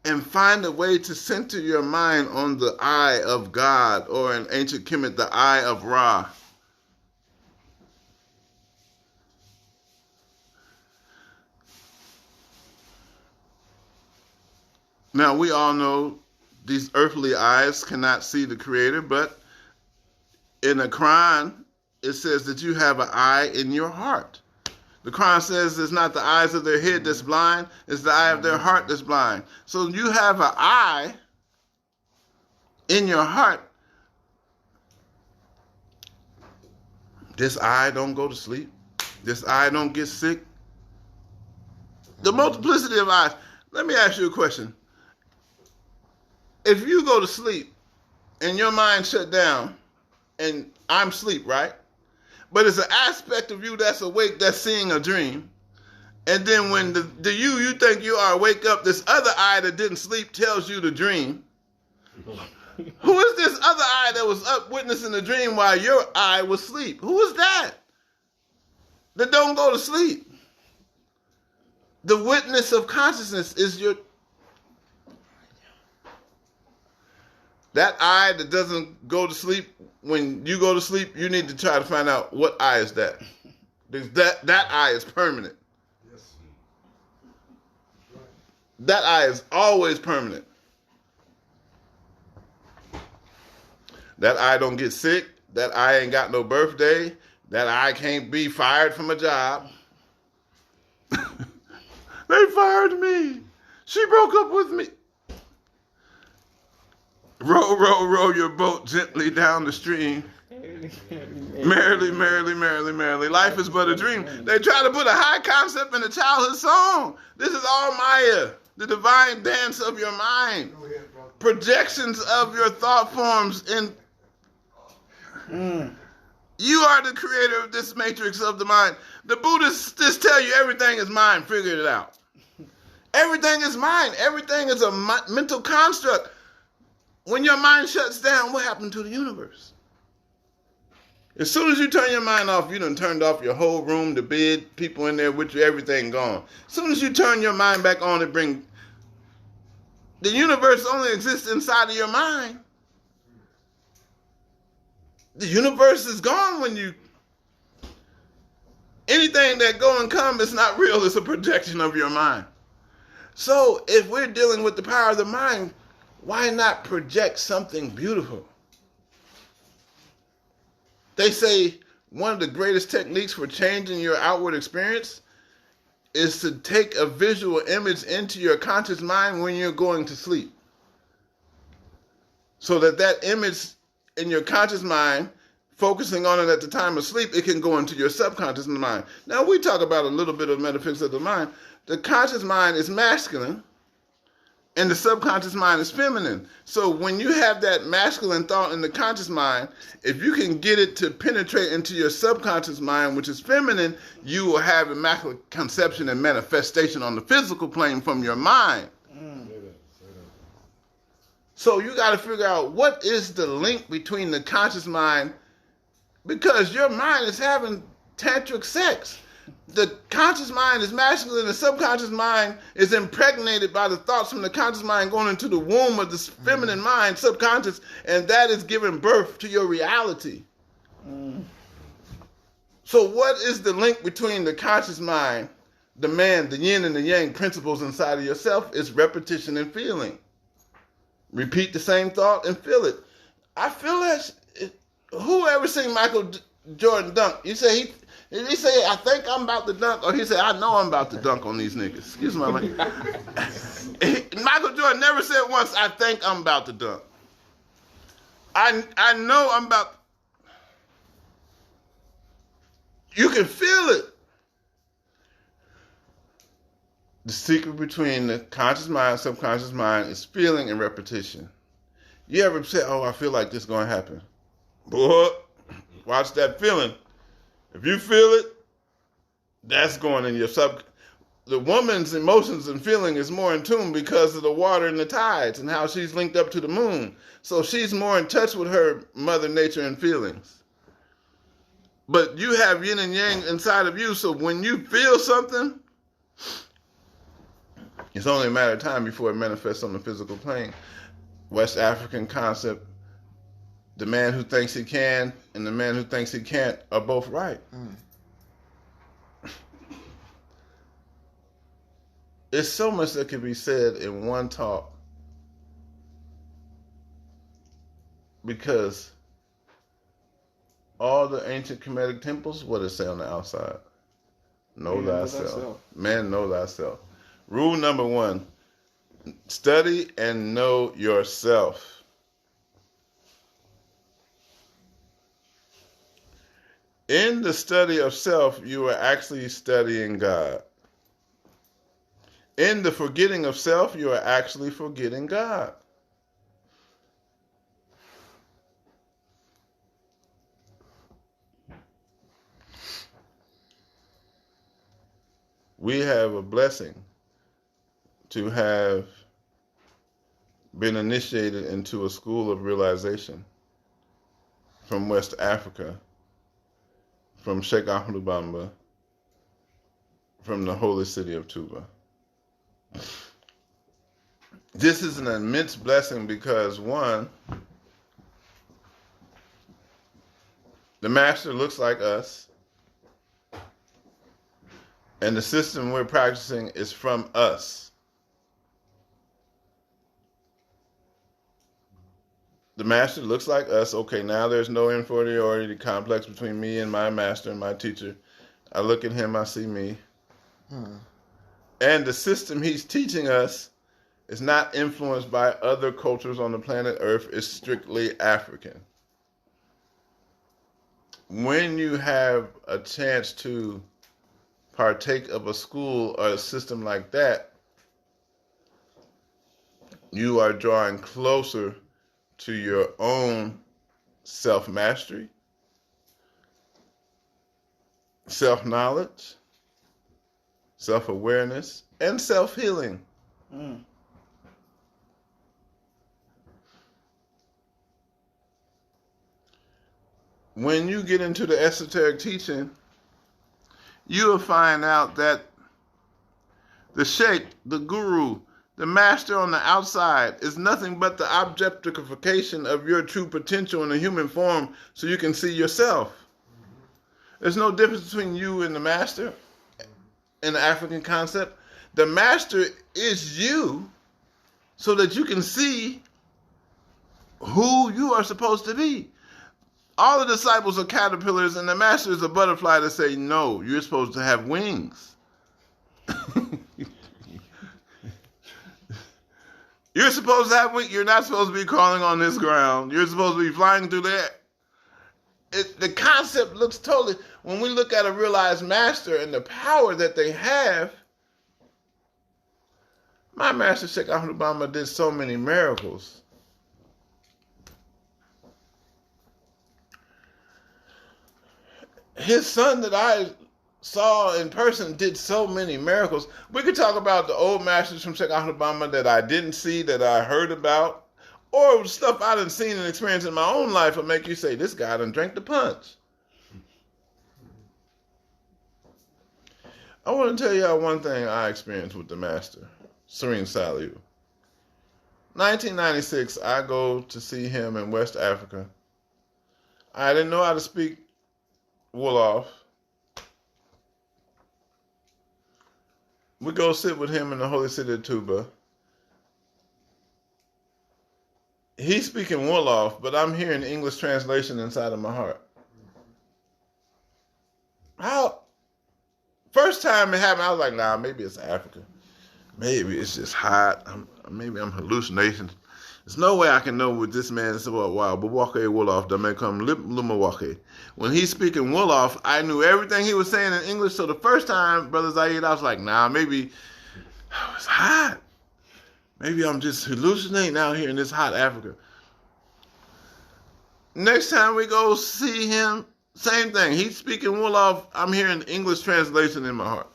Speaker 1: and find a way to center your mind on the eye of God, or in ancient Kemet, the eye of Ra. Now, we all know these earthly eyes cannot see the Creator, but in the Quran, it says that you have an eye in your heart. The Quran says it's not the eyes of their head that's blind, it's the eye of their heart that's blind. So you have an eye in your heart. This eye don't go to sleep. This eye don't get sick. The multiplicity of eyes. Let me ask you a question. If you go to sleep and your mind shut down and I'm asleep, right? But it's an aspect of you that's awake that's seeing a dream. And then when the you think you are wake up, this other eye that didn't sleep tells you the dream. Who is this other eye that was up witnessing the dream while your eye was asleep? Who is that? That don't go to sleep. The witness of consciousness is your... That eye that doesn't go to sleep, when you go to sleep, you need to try to find out what eye is that. Because that eye is permanent. That eye is always permanent. That eye don't get sick. That eye ain't got no birthday. That eye can't be fired from a job. They fired me. She broke up with me. Row, row, row your boat gently down the stream. Merrily, merrily, merrily, merrily. Life is but a dream. They try to put a high concept in a childhood song. This is all Maya, the divine dance of your mind. Projections of your thought forms. You are the creator of this matrix of the mind. The Buddhists just tell you everything is mind. Figure it out. Everything is mind. Everything is a mental construct. When your mind shuts down, what happened to the universe? As soon as you turn your mind off, you done turned off your whole room, the bed, people in there with you, everything gone. As soon as you turn your mind back on, the universe only exists inside of your mind. The universe is gone when anything that go and come is not real, it's a projection of your mind. So if we're dealing with the power of the mind, why not project something beautiful? They say one of the greatest techniques for changing your outward experience is to take a visual image into your conscious mind when you're going to sleep. So that image in your conscious mind, focusing on it at the time of sleep, it can go into your subconscious mind. Now we talk about a little bit of metaphysics of the mind. The conscious mind is masculine, and the subconscious mind is feminine. So when you have that masculine thought in the conscious mind, if you can get it to penetrate into your subconscious mind, which is feminine, you will have immaculate conception and manifestation on the physical plane from your mind. So you got to figure out what is the link between the conscious mind, because your mind is having tantric sex. The conscious mind is masculine, the subconscious mind is impregnated by the thoughts from the conscious mind going into the womb of the feminine mind, subconscious, and that is giving birth to your reality. So what is the link between the conscious mind, the man, the yin and the yang principles inside of yourself? Is repetition and feeling. Repeat the same thought and feel it. I feel that. Who ever seen Michael Jordan dunk? You say did he say, I think I'm about to dunk? Or he said, I know I'm about to dunk on these niggas. Excuse my language. Michael Jordan never said once, I think I'm about to dunk. I know I'm about... You can feel it. The secret between the conscious mind, subconscious mind is feeling and repetition. You ever say, oh, I feel like this is going to happen? Boy, watch that feeling. If you feel it, That's going in your sub. The woman's emotions and feeling is more in tune because of the water and the tides and how she's linked up to the moon. So she's more in touch with her mother nature and feelings. But you have yin and yang inside of you, so when you feel something, it's only a matter of time before it manifests on the physical plane. West African concept, the man who thinks he can and the man who thinks he can't are both right. There's so much that can be said in one talk because all the ancient Kemetic temples, what does it say on the outside? Know thyself. Man, know thyself. Rule number 1, study and know yourself. In the study of self, you are actually studying God. In the forgetting of self, you are actually forgetting God. We have a blessing to have been initiated into a school of realization from West Africa, from Cheikh Bamba, from the holy city of Tuba. This is an immense blessing because, one, the master looks like us, and the system we're practicing is from us. The master looks like us. Okay, now there's no inferiority complex between me and my master and my teacher. I look at him, I see me. And the system he's teaching us is not influenced by other cultures on the planet Earth. It's strictly African. When you have a chance to partake of a school or a system like that, you are drawing closer to your own self-mastery, self-knowledge, self-awareness, and self-healing. When you get into the esoteric teaching, you will find out that the sheikh, the guru, the master on the outside is nothing but the objectification of your true potential in a human form so you can see yourself. There's no difference between you and the master in the African concept. The master is you so that you can see who you are supposed to be. All the disciples are caterpillars and the master is a butterfly to say, no, you're supposed to have wings. You're supposed to have wings. You're not supposed to be crawling on this ground. You're supposed to be flying through the air. The concept looks totally, when we look at a realized master and the power that they have, my master Cheikh Bamba did so many miracles. His son that I saw in person did so many miracles. We could talk about the old masters from Cheikh Bamba that I didn't see, that I heard about, or stuff I done seen and experienced in my own life will make you say, this guy done drank the punch. I want to tell y'all one thing I experienced with the master, Serene Saliu. 1996, I go to see him in West Africa. I didn't know how to speak Wolof. We go sit with him in the holy city of Tuba. He's speaking Wolof, but I'm hearing English translation inside of my heart. First time it happened, I was like, nah, maybe it's Africa. Maybe it's just hot. Maybe I'm hallucinating. There's no way I can know what this man is about. Wow, but Wake Wolof, that may come lip lumawake. When he's speaking Wolof, I knew everything he was saying in English. So the first time, Brother Zaid, I was like, nah, maybe it's hot. Maybe I'm just hallucinating out here in this hot Africa. Next time we go see him, Same thing. He's speaking Wolof. I'm hearing English translation in my heart.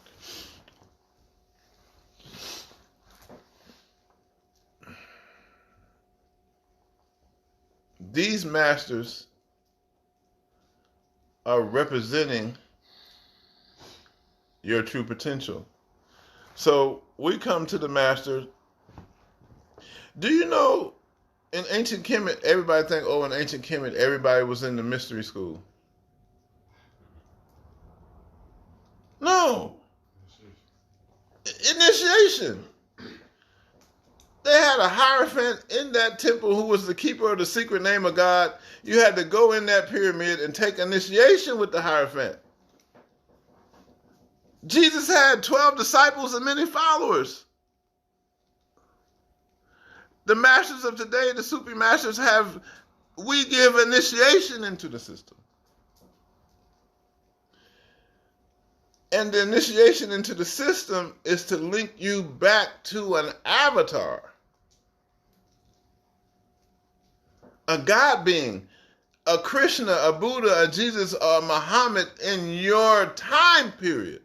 Speaker 1: These masters are representing your true potential. So we come to the master. Do you know in ancient Kemet, everybody think, oh, in ancient Kemet, everybody was in the mystery school. No. Initiation. They had a hierophant in that temple who was the keeper of the secret name of God. You had to go in that pyramid and take initiation with the hierophant. Jesus had 12 disciples and many followers. The masters of today, the Sufi masters, we give initiation into the system. And the initiation into the system is to link you back to an avatar. A God being, a Krishna, a Buddha, a Jesus, or a Muhammad in your time period.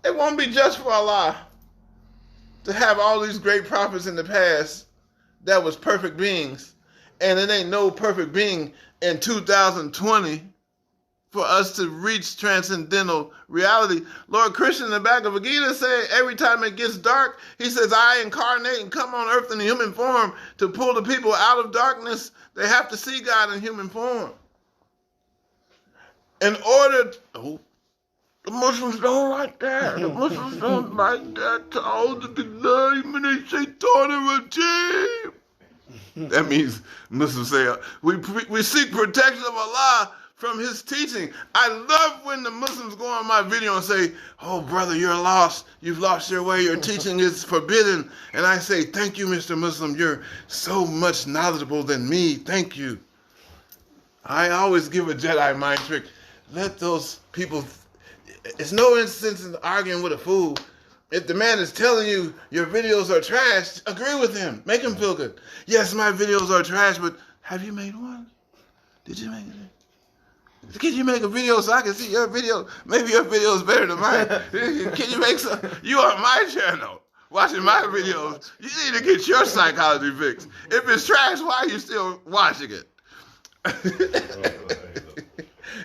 Speaker 1: It won't be just for Allah to have all these great prophets in the past that was perfect beings, and it ain't no perfect being in 2020 for us to reach transcendental reality. Lord Krishna in the Bhagavad Gita say every time it gets dark, he says, I incarnate and come on earth in a human form to pull the people out of darkness. They have to see God in human form. In order to, the Muslims don't like that. The Muslims don't like that. That means Muslims say, we seek protection of Allah from his teaching. I love when the Muslims go on my video and say, oh, brother, you're lost. You've lost your way. Your teaching is forbidden. And I say, thank you, Mr. Muslim. You're so much knowledgeable than me. Thank you. I always give a Jedi mind trick. Let those people... It's no sense in arguing with a fool. If the man is telling you your videos are trash, agree with him. Make him feel good. Yes, my videos are trash, but have you made one? Did you make it? Can you make a video so I can see your video? Maybe your video is better than mine. Can you make some? You on my channel watching my videos. You need to get your psychology fixed. If it's trash, why are you still watching it?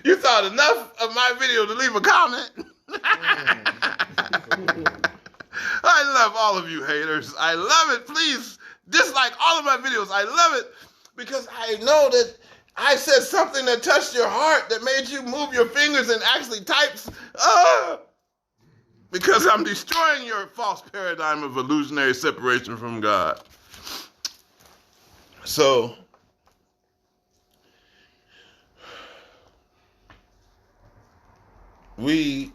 Speaker 1: You thought enough of my video to leave a comment? I love all of you haters. I love it. Please dislike all of my videos. I love it because I know that I said something that touched your heart, that made you move your fingers and actually type. Because I'm destroying your false paradigm of illusionary separation from God. So, we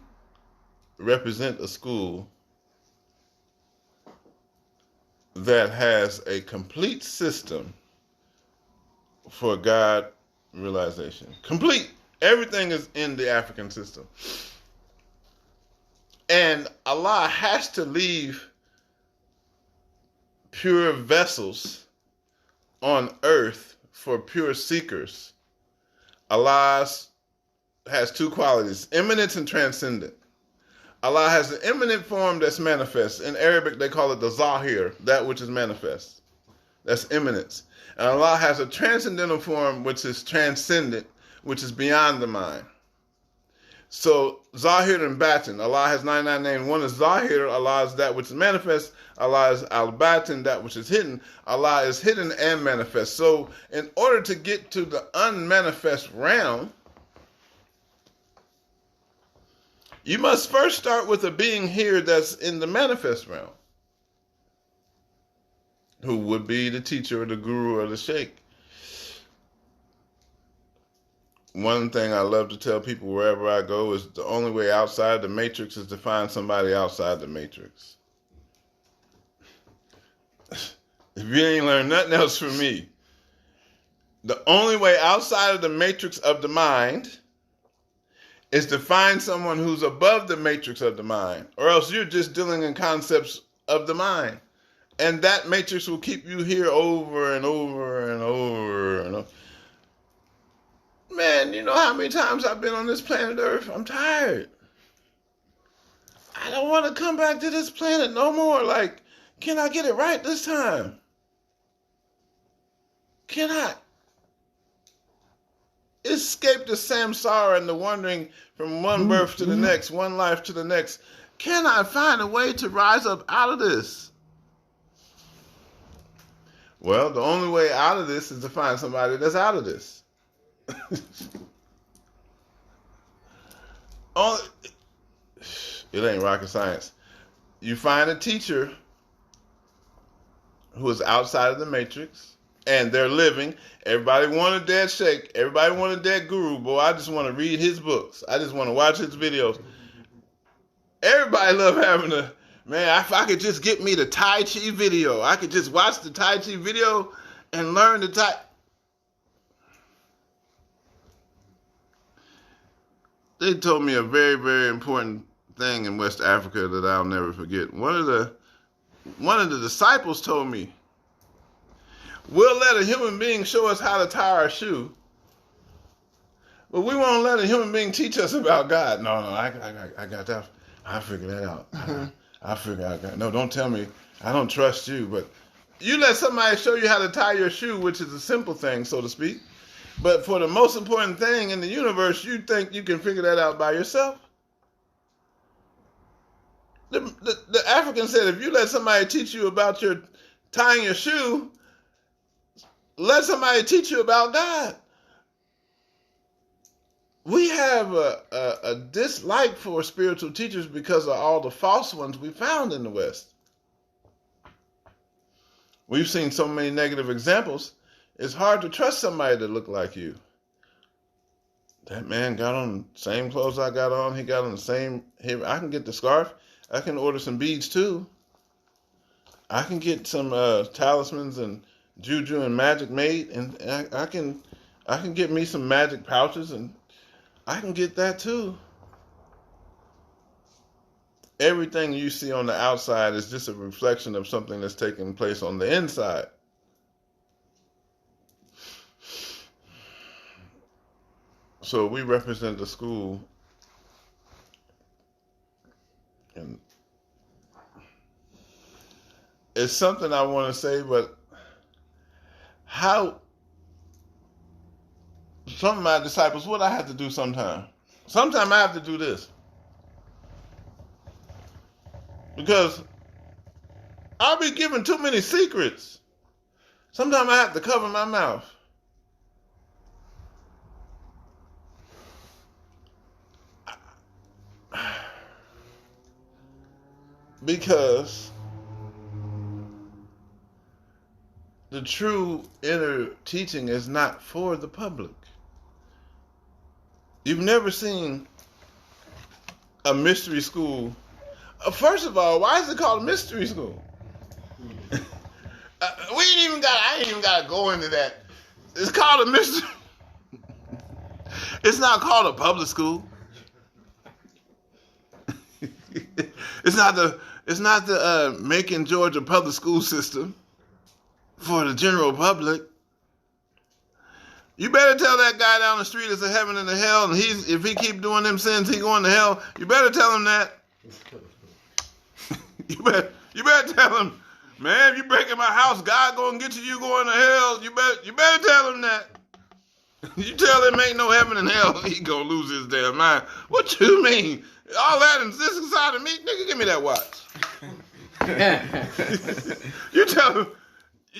Speaker 1: represent a school that has a complete system for God realization. Complete. Everything is in the African system. And Allah has to leave pure vessels on earth for pure seekers. Allah has two qualities, immanence and transcendent. Allah has the immanent form that's manifest. In Arabic, they call it the zahir, that which is manifest. That's immanence. And Allah has a transcendental form, which is transcendent, which is beyond the mind. So, zahir and batin. Allah has 99 names. One is zahir. Allah is that which is manifest. Allah is al-batin, that which is hidden. Allah is hidden and manifest. So, in order to get to the unmanifest realm, you must first start with a being here that's in the manifest realm, who would be the teacher or the guru or the sheikh. One thing I love to tell people wherever I go is the only way outside the matrix is to find somebody outside the matrix. If you ain't learned nothing else from me, the only way outside of the matrix of the mind is to find someone who's above the matrix of the mind, or else you're just dealing in concepts of the mind. And that matrix will keep you here over and over and over and over. Man, you know how many times I've been on this planet Earth? I'm tired. I don't want to come back to this planet no more. Like, can I get it right this time? Can I escape the samsara and the wandering from one birth to the next, one life to the next? Can I find a way to rise up out of this? Well, the only way out of this is to find somebody that's out of this. It ain't rocket science. You find a teacher who is outside of the matrix, and they're living. Everybody wanted that Cheikh. Everybody wanted that guru. Boy, I just want to read his books. I just want to watch his videos. Everybody love having a, man, if I could just get me the Tai Chi video. I could just watch the Tai Chi video and learn the Tai. They told me a very, very important thing in West Africa that I'll never forget. One of the disciples told me, we'll let a human being show us how to tie our shoe, but we won't let a human being teach us about God. No, I got that. I figured that out. I figured out God. No, don't tell me. I don't trust you. But you let somebody show you how to tie your shoe, which is a simple thing, so to speak. But for the most important thing in the universe, you think you can figure that out by yourself? The African said, if you let somebody teach you about your tying your shoe, let somebody teach you about God. We have a dislike for spiritual teachers because of all the false ones we found in the West. We've seen so many negative examples. It's hard to trust somebody that look like you. That man got on the same clothes I got on. He got on the same hair. I can get the scarf. I can order some beads too. I can get some talismans and juju and magic made, and I can get me some magic pouches, and I can get that too. Everything you see on the outside is just a reflection of something that's taking place on the inside. So we represent the school, and it's something I want to say, but how some of my disciples, what I have to do sometime I have to do this, because I'll be giving too many secrets. Sometimes I have to cover my mouth. Because the true inner teaching is not for the public. You've never seen a mystery school. First of all, why is it called a mystery school? I ain't even got to go into that. It's called a mystery. It's not called a public school. It's not the Macon, Georgia public school system for the general public. You better tell that guy down the street it's a heaven and a hell, and if he keep doing them sins, he going to hell. You better tell him that. You better tell him, man, if you break in my house, God gonna get you. You going to hell. You better tell him that. You tell him ain't no heaven and hell, he gonna lose his damn mind. What you mean? All that is this inside of me? Nigga, give me that watch. You tell him,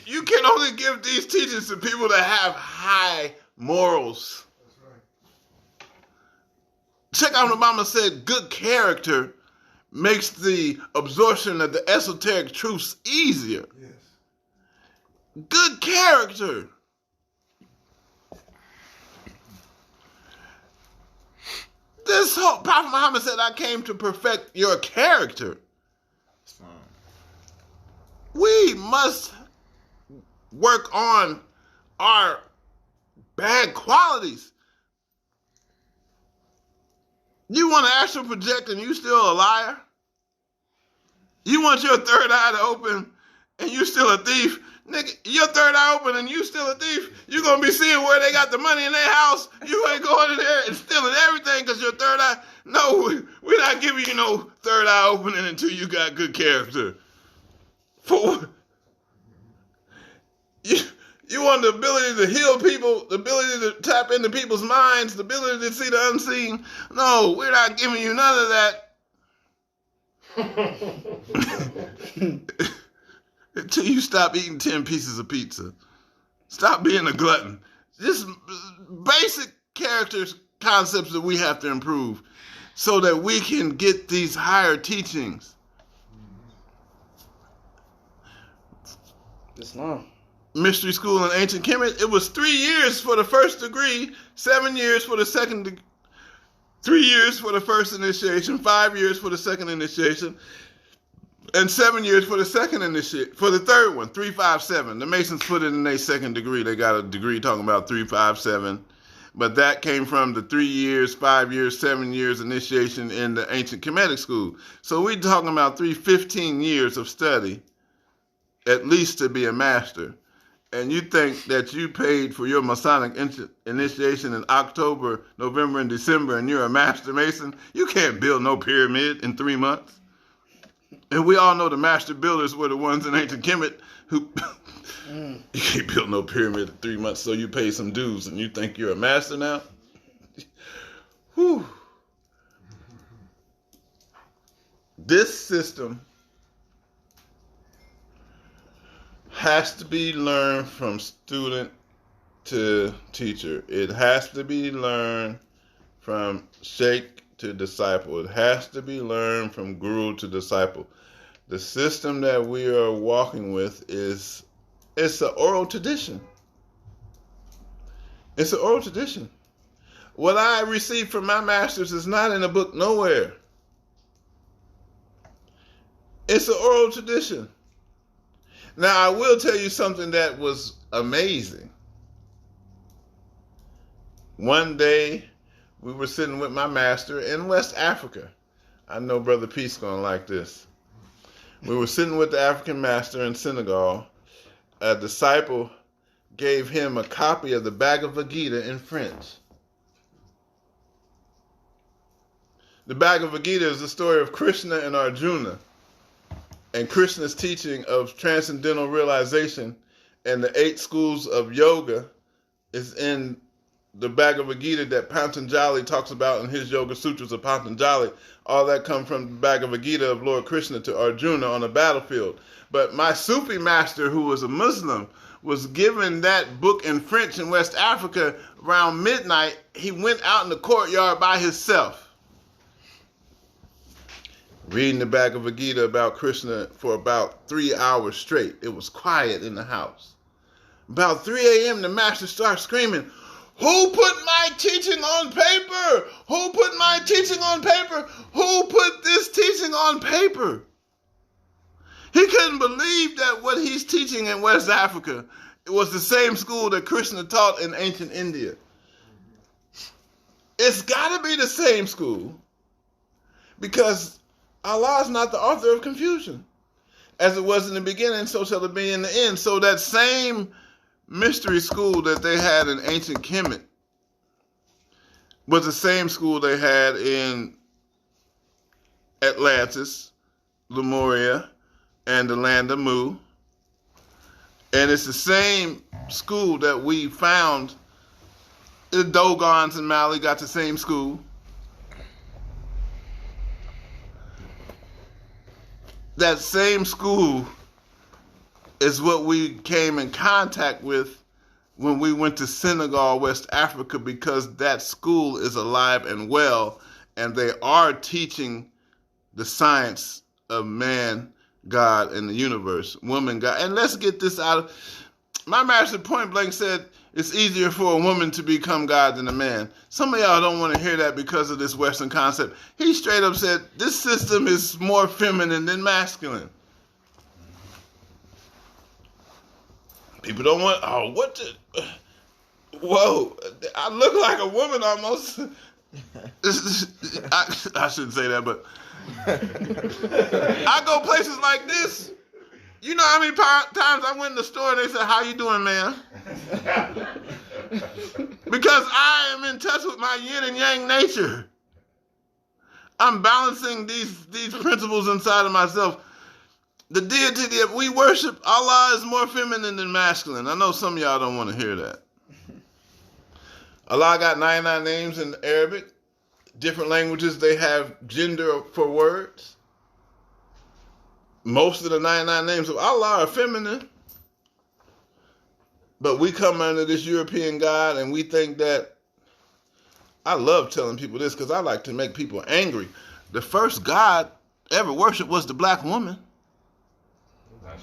Speaker 1: you can only give these teachings to people that have high morals. That's right. Cheikh Obama said good character makes the absorption of the esoteric truths easier. Yes. Good character. This whole Prophet Muhammad said, I came to perfect your character. We must work on our bad qualities. You want to astral project and you still a liar? You want your third eye to open and you still a thief, nigga, your third eye open and you still a thief, you going to be seeing where they got the money in their house. You ain't going in there and stealing everything because your third eye. No, we're not giving you no third eye opening until you got good character. For you want the ability to heal people, the ability to tap into people's minds, the ability to see the unseen. No, we're not giving you none of that. Until you stop eating 10 pieces of pizza. Stop being a glutton. Just basic characters, concepts that we have to improve so that we can get these higher teachings.
Speaker 2: Islam.
Speaker 1: Mystery school in ancient Kemet, it was 3 years for the first degree, 7 years for the second degree, 3 years for the first initiation, 5 years for the second initiation, and 7 years for the second initiation, for the third one, 357. The Masons put it in their second degree. They got a degree talking about 357. But that came from the 3 years, 5 years, 7 years initiation in the ancient Kemetic school. So we're talking about 315 years of study, at least to be a master. And you think that you paid for your Masonic initiation in October, November, and December, and you're a master Mason? You can't build no pyramid in 3 months. And we all know the master builders were the ones in ancient Kemet who you can't build no pyramid in 3 months, so you pay some dues and you think you're a master now? Whew. This system has to be learned from student to teacher. It has to be learned from Cheikh to disciple. It has to be learned from guru to disciple. The system that we are walking with it's an oral tradition. It's an oral tradition. What I received from my masters is not in a book nowhere. It's an oral tradition. Now, I will tell you something that was amazing. One day, we were sitting with my master in West Africa. I know Brother Peace gonna like this. We were sitting with the African master in Senegal. A disciple gave him a copy of the Bhagavad Gita in French. The Bhagavad Gita is the story of Krishna and Arjuna, and Krishna's teaching of transcendental realization and the 8 schools of yoga is in the Bhagavad Gita that Patanjali talks about in his Yoga Sutras of Patanjali. All that come from the Bhagavad Gita of Lord Krishna to Arjuna on the battlefield. But my Sufi master, who was a Muslim, was given that book in French in West Africa around midnight. He went out in the courtyard by himself, reading the Bhagavad Gita about Krishna for about 3 hours straight. It was quiet in the house. About 3 a.m., the master starts screaming, "Who put my teaching on paper? Who put my teaching on paper? Who put this teaching on paper?" He couldn't believe that what he's teaching in West Africa was the same school that Krishna taught in ancient India. It's got to be the same school because Allah is not the author of confusion. As it was in the beginning, so shall it be in the end. So that same mystery school that they had in ancient Kemet was the same school they had in Atlantis, Lemuria, and the land of Mu. And it's the same school that we found. The Dogons in Mali got the same school. That same school is what we came in contact with when we went to Senegal, West Africa, because that school is alive and well, and they are teaching the science of man, God, and the universe, woman, God. And let's get this out. My master point blank said it's easier for a woman to become God than a man. Some of y'all don't want to hear that because of this Western concept. He straight up said this system is more feminine than masculine. People don't want, whoa, I look like a woman almost. I shouldn't say that, but I go places like this. You know how many times I went in the store and they said, "How you doing, man?" Because I am in touch with my yin and yang nature. I'm balancing these principles inside of myself. The deity that we worship, Allah, is more feminine than masculine. I know some of y'all don't want to hear that. Allah got 99 names in Arabic. Different languages, they have gender for words. Most of the 99 names of Allah are feminine. But we come under this European God and we think that, I love telling people this because I like to make people angry. The first God ever worshipped was the black woman.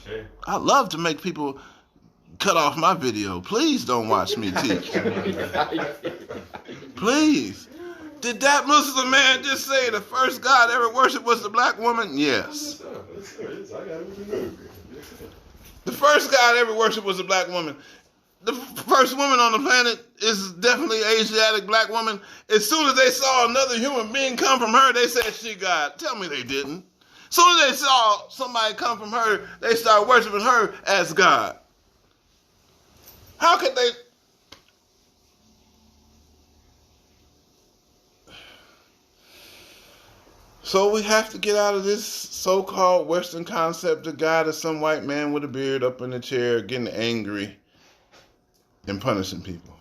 Speaker 3: Sure.
Speaker 1: I love to make people cut off my video. Please don't watch me teach. Please. Did that Muslim man just say the first God ever worshipped was the black woman? Yes. The first God ever worshipped was the black woman. The first woman on the planet is definitely Asiatic black woman. As soon as they saw another human being come from her, they said she God. Tell me they didn't. As soon as they saw somebody come from her, they started worshiping her as God. How could they? So we have to get out of this so-called Western concept that God is some white man with a beard up in the chair getting angry and punishing people.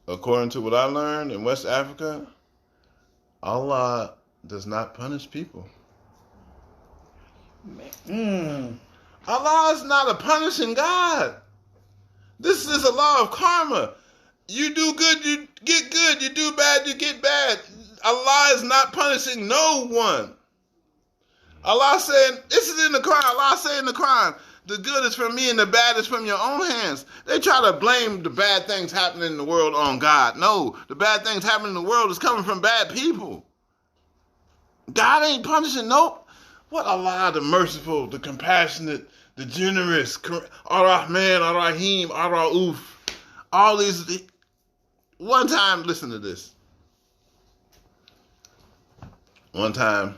Speaker 1: According to what I learned in West Africa, Allah does not punish people. Allah is not a punishing God. This is a law of karma. You do good, you get good. You do bad, you get bad. Allah is not punishing no one. Allah said, this is in the Quran. Allah said in the Quran, the good is from me and the bad is from your own hands. They try to blame the bad things happening in the world on God. No, the bad things happening in the world is coming from bad people. God ain't punishing no. What Allah, the merciful, the compassionate, the generous, Ar-Rahman, Ar-Rahim, Ar-Ra'uf. All these. One time, listen to this. One time,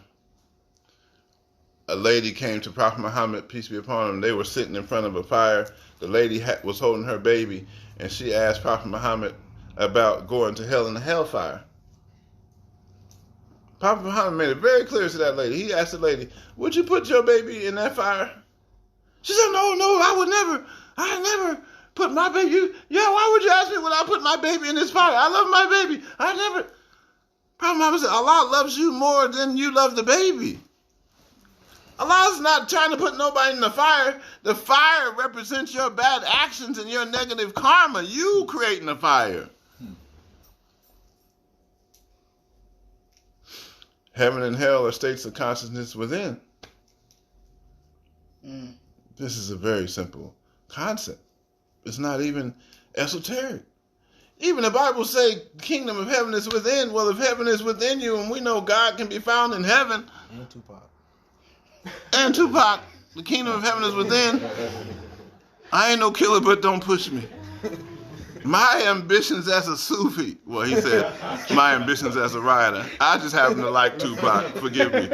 Speaker 1: a lady came to Prophet Muhammad, peace be upon him. They were sitting in front of a fire. The lady was holding her baby, and she asked Prophet Muhammad about going to hell in the hellfire. Prophet Muhammad made it very clear to that lady. He asked the lady, would you put your baby in that fire? She said, no, I never put my baby. Yeah, why would you ask me would I put my baby in this fire? I love my baby. I never. Prophet Muhammad said, Allah loves you more than you love the baby. Allah's not trying to put nobody in the fire. The fire represents your bad actions and your negative karma. You creating the fire. Heaven and hell are states of consciousness within. This is a very simple concept. It's not even esoteric. Even the Bible say the kingdom of heaven is within. Well, if heaven is within you, and we know God can be found in heaven. And Tupac. The kingdom of heaven is within. I ain't no killer, but don't push me. My ambitions as a Sufi. Well, he said, my ambitions as a writer. I just happen to like Tupac. Forgive me.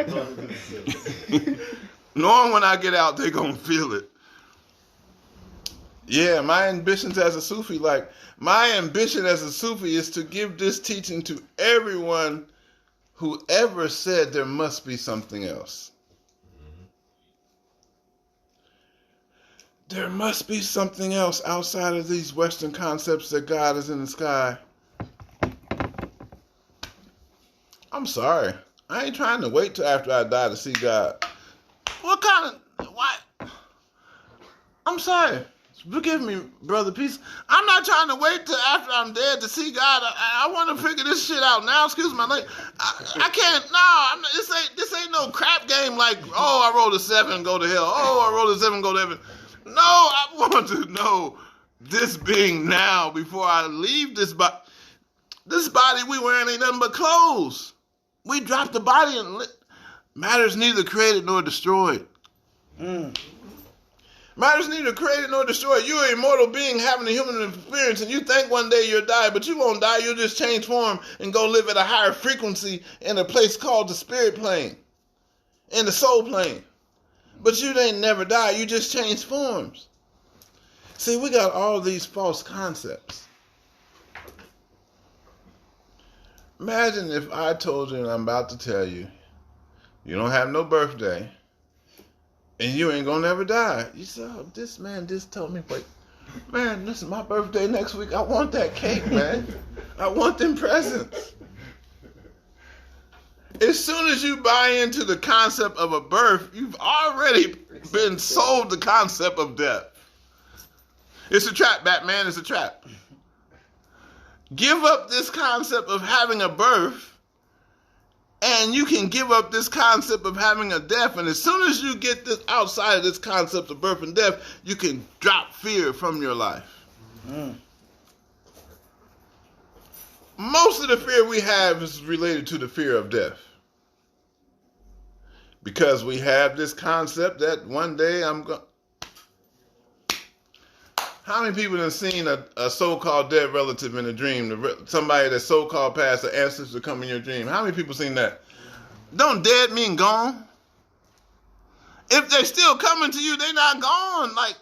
Speaker 1: Knowing when I get out, they gonna feel it. Yeah, my ambitions as a Sufi, my ambition as a Sufi is to give this teaching to everyone who ever said there must be something else. There must be something else outside of these Western concepts that God is in the sky. I'm sorry. I ain't trying to wait till after I die to see God. What kind of... Why? I'm sorry. Forgive me, Brother Peace. I'm not trying to wait till after I'm dead to see God. I want to figure this shit out now. Excuse my language. I can't. No, this ain't no crap game like, oh, I rolled a 7, go to hell. Oh, I rolled a 7, go to heaven. No, I want to know this being now before I leave this body. This body we wearing ain't nothing but clothes. We dropped the body and matter's neither created nor destroyed. Matter's neither created nor destroyed. You're an immortal being having a human experience, and you think one day you'll die, but you won't die. You'll just change form and go live at a higher frequency in a place called the spirit plane, in the soul plane. But you ain't never die. You just change forms. See, we got all these false concepts. Imagine if I told you, and I'm about to tell you, you don't have no birthday, and you ain't gonna never die. You say, oh, this man just told me, but man, this is my birthday next week. I want that cake, man. I want them presents. As soon as you buy into the concept of a birth, you've already been sold the concept of death. It's a trap, Batman. It's a trap. Give up this concept of having a birth, and you can give up this concept of having a death. And as soon as you get this outside of this concept of birth and death, you can drop fear from your life. Most of the fear we have is related to the fear of death. Because we have this concept that one day I'm going. How many people have seen a so-called dead relative in a dream? Somebody that so-called passed, an ancestor come in your dream. How many people seen that? Don't dead mean gone? If they're still coming to you, they're not gone. Like,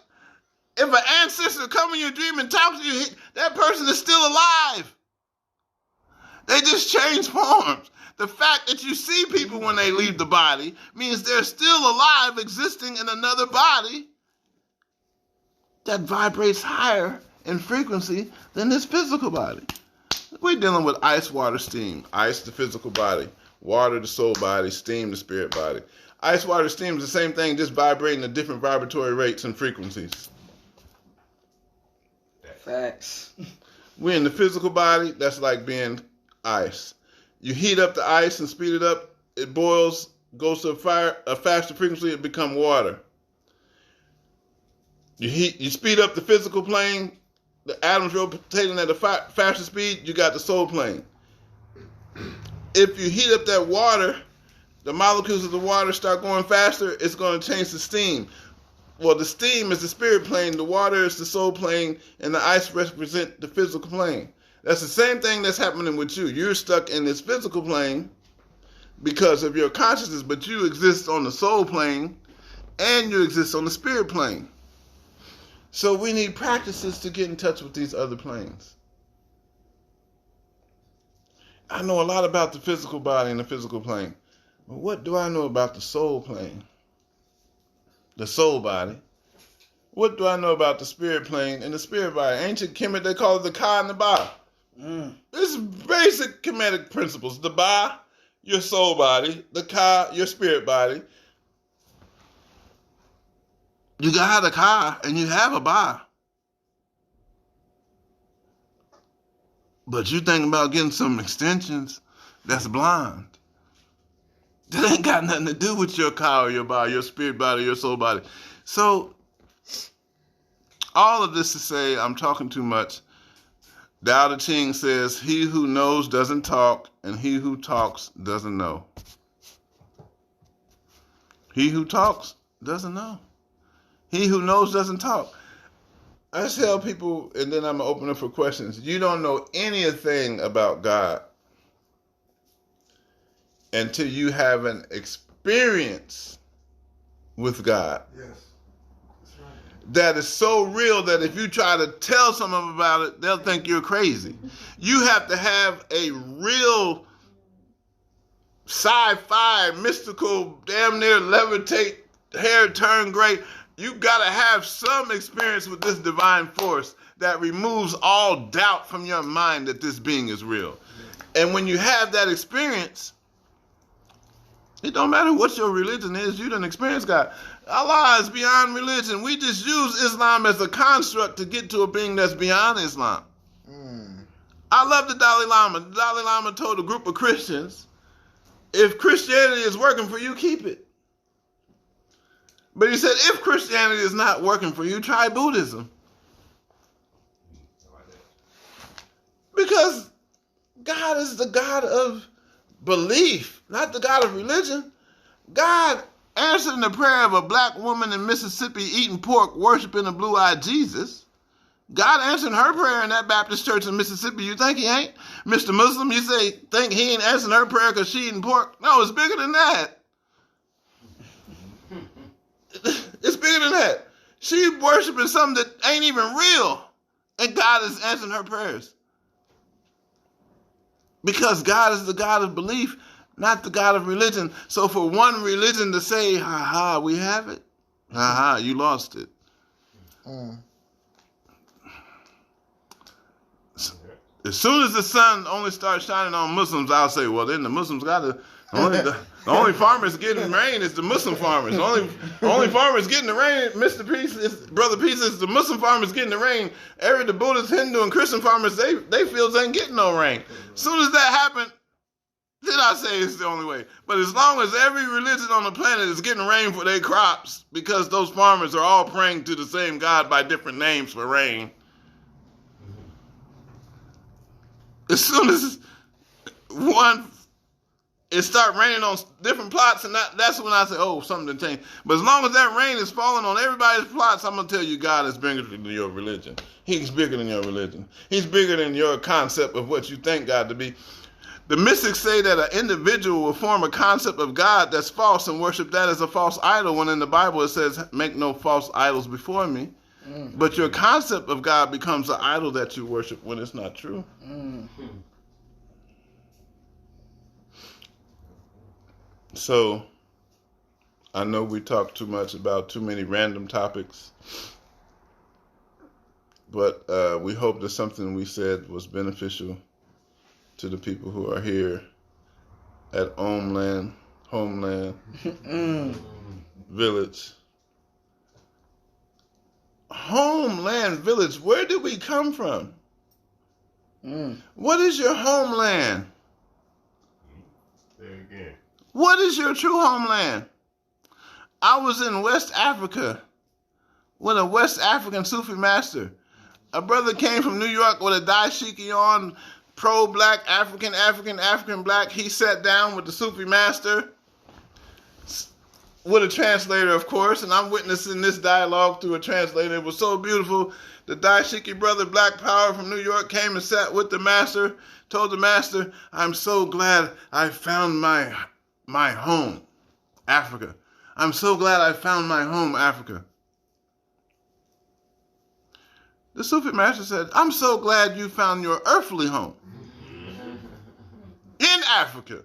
Speaker 1: if an ancestor come in your dream and talk to you, that person is still alive. They just change forms. The fact that you see people when they leave the body means they're still alive, existing in another body that vibrates higher in frequency than this physical body. We're dealing with ice, water, steam. Ice, the physical body. Water, the soul body. Steam, the spirit body. Ice, water, steam is the same thing, just vibrating at different vibratory rates and frequencies.
Speaker 2: Facts.
Speaker 1: We're in the physical body. That's like being ice. You heat up the ice and speed it up. It boils, goes to a faster frequency, it becomes water. You speed up the physical plane, the atoms rotating at a faster speed, you got the soul plane. If you heat up that water, the molecules of the water start going faster, it's going to change to steam. Well, the steam is the spirit plane, the water is the soul plane, and the ice represent the physical plane. That's the same thing that's happening with you. You're stuck in this physical plane because of your consciousness, but you exist on the soul plane and you exist on the spirit plane. So we need practices to get in touch with these other planes. I know a lot about the physical body and the physical plane. But what do I know about the soul plane? The soul body. What do I know about the spirit plane and the spirit body? Ancient Kemet, they call it the Ka and the Ba. It's basic Kemetic principles. The Ba, your soul body. The Ka, your spirit body. You got a Ka and you have a Ba. But you think about getting some extensions, that's blind. That ain't got nothing to do with your Ka or your Ba, your spirit body, your soul body. So, all of this to say, I'm talking too much. Tao Te Ching says, he who knows doesn't talk, and he who talks doesn't know. He who talks doesn't know. He who knows doesn't talk. I tell people, and then I'm going to open up for questions, you don't know anything about God until you have an experience with God.
Speaker 4: Yes. That's right.
Speaker 1: That is so real that if you try to tell someone about it, they'll think you're crazy. You have to have a real sci-fi, mystical, damn near levitate, hair turn gray. You got to have some experience with this divine force that removes all doubt from your mind that this being is real. And when you have that experience, it don't matter what your religion is, you done experience God. Allah is beyond religion. We just use Islam as a construct to get to a being that's beyond Islam. I love the Dalai Lama. The Dalai Lama told a group of Christians, if Christianity is working for you, keep it. But he said, if Christianity is not working for you, try Buddhism. Because God is the God of belief, not the God of religion. God answering the prayer of a black woman in Mississippi eating pork, worshiping a blue-eyed Jesus. God answering her prayer in that Baptist church in Mississippi. You think he ain't? Mr. Muslim, you think he ain't answering her prayer because she eating pork? No, it's bigger than that. It's bigger than that. She worshiping something that ain't even real. And God is answering her prayers. Because God is the God of belief, not the God of religion. So for one religion to say, ha, we have it. Ha, you lost it. As soon as the sun only starts shining on Muslims, I'll say, well, then the Muslims got to... The only farmers getting rain is the Muslim farmers. The only farmers getting the rain, Mr. Peace, Brother Peace, is the Muslim farmers getting the rain. The Buddhist, Hindu, and Christian farmers, they fields ain't getting no rain. As soon as that happened, then I say it's the only way. But as long as every religion on the planet is getting rain for their crops, because those farmers are all praying to the same God by different names for rain, as soon as it start raining on different plots, and that's when I say, oh, something done changed. But as long as that rain is falling on everybody's plots, I'm going to tell you God is bigger than your religion. He's bigger than your religion. He's bigger than your concept of what you think God to be. The mystics say that an individual will form a concept of God that's false and worship that as a false idol, when in the Bible it says, make no false idols before me. But your concept of God becomes an idol that you worship when it's not true. So, I know we talk too much about too many random topics, but we hope that something we said was beneficial to the people who are here at Homeland Village. Homeland Village, where did we come from? What is your homeland?
Speaker 3: There again.
Speaker 1: What is your true homeland? I was in West Africa with a West African Sufi master. A brother came from New York with a dashiki on, pro-black, African black. He sat down with the Sufi master, with a translator, of course, and I'm witnessing this dialogue through a translator. It was so beautiful. The dashiki brother, Black Power from New York, came and sat with the master, told the master, I'm so glad I found my home, Africa. I'm so glad I found my home, Africa. The Sufi master said, I'm so glad you found your earthly home in Africa,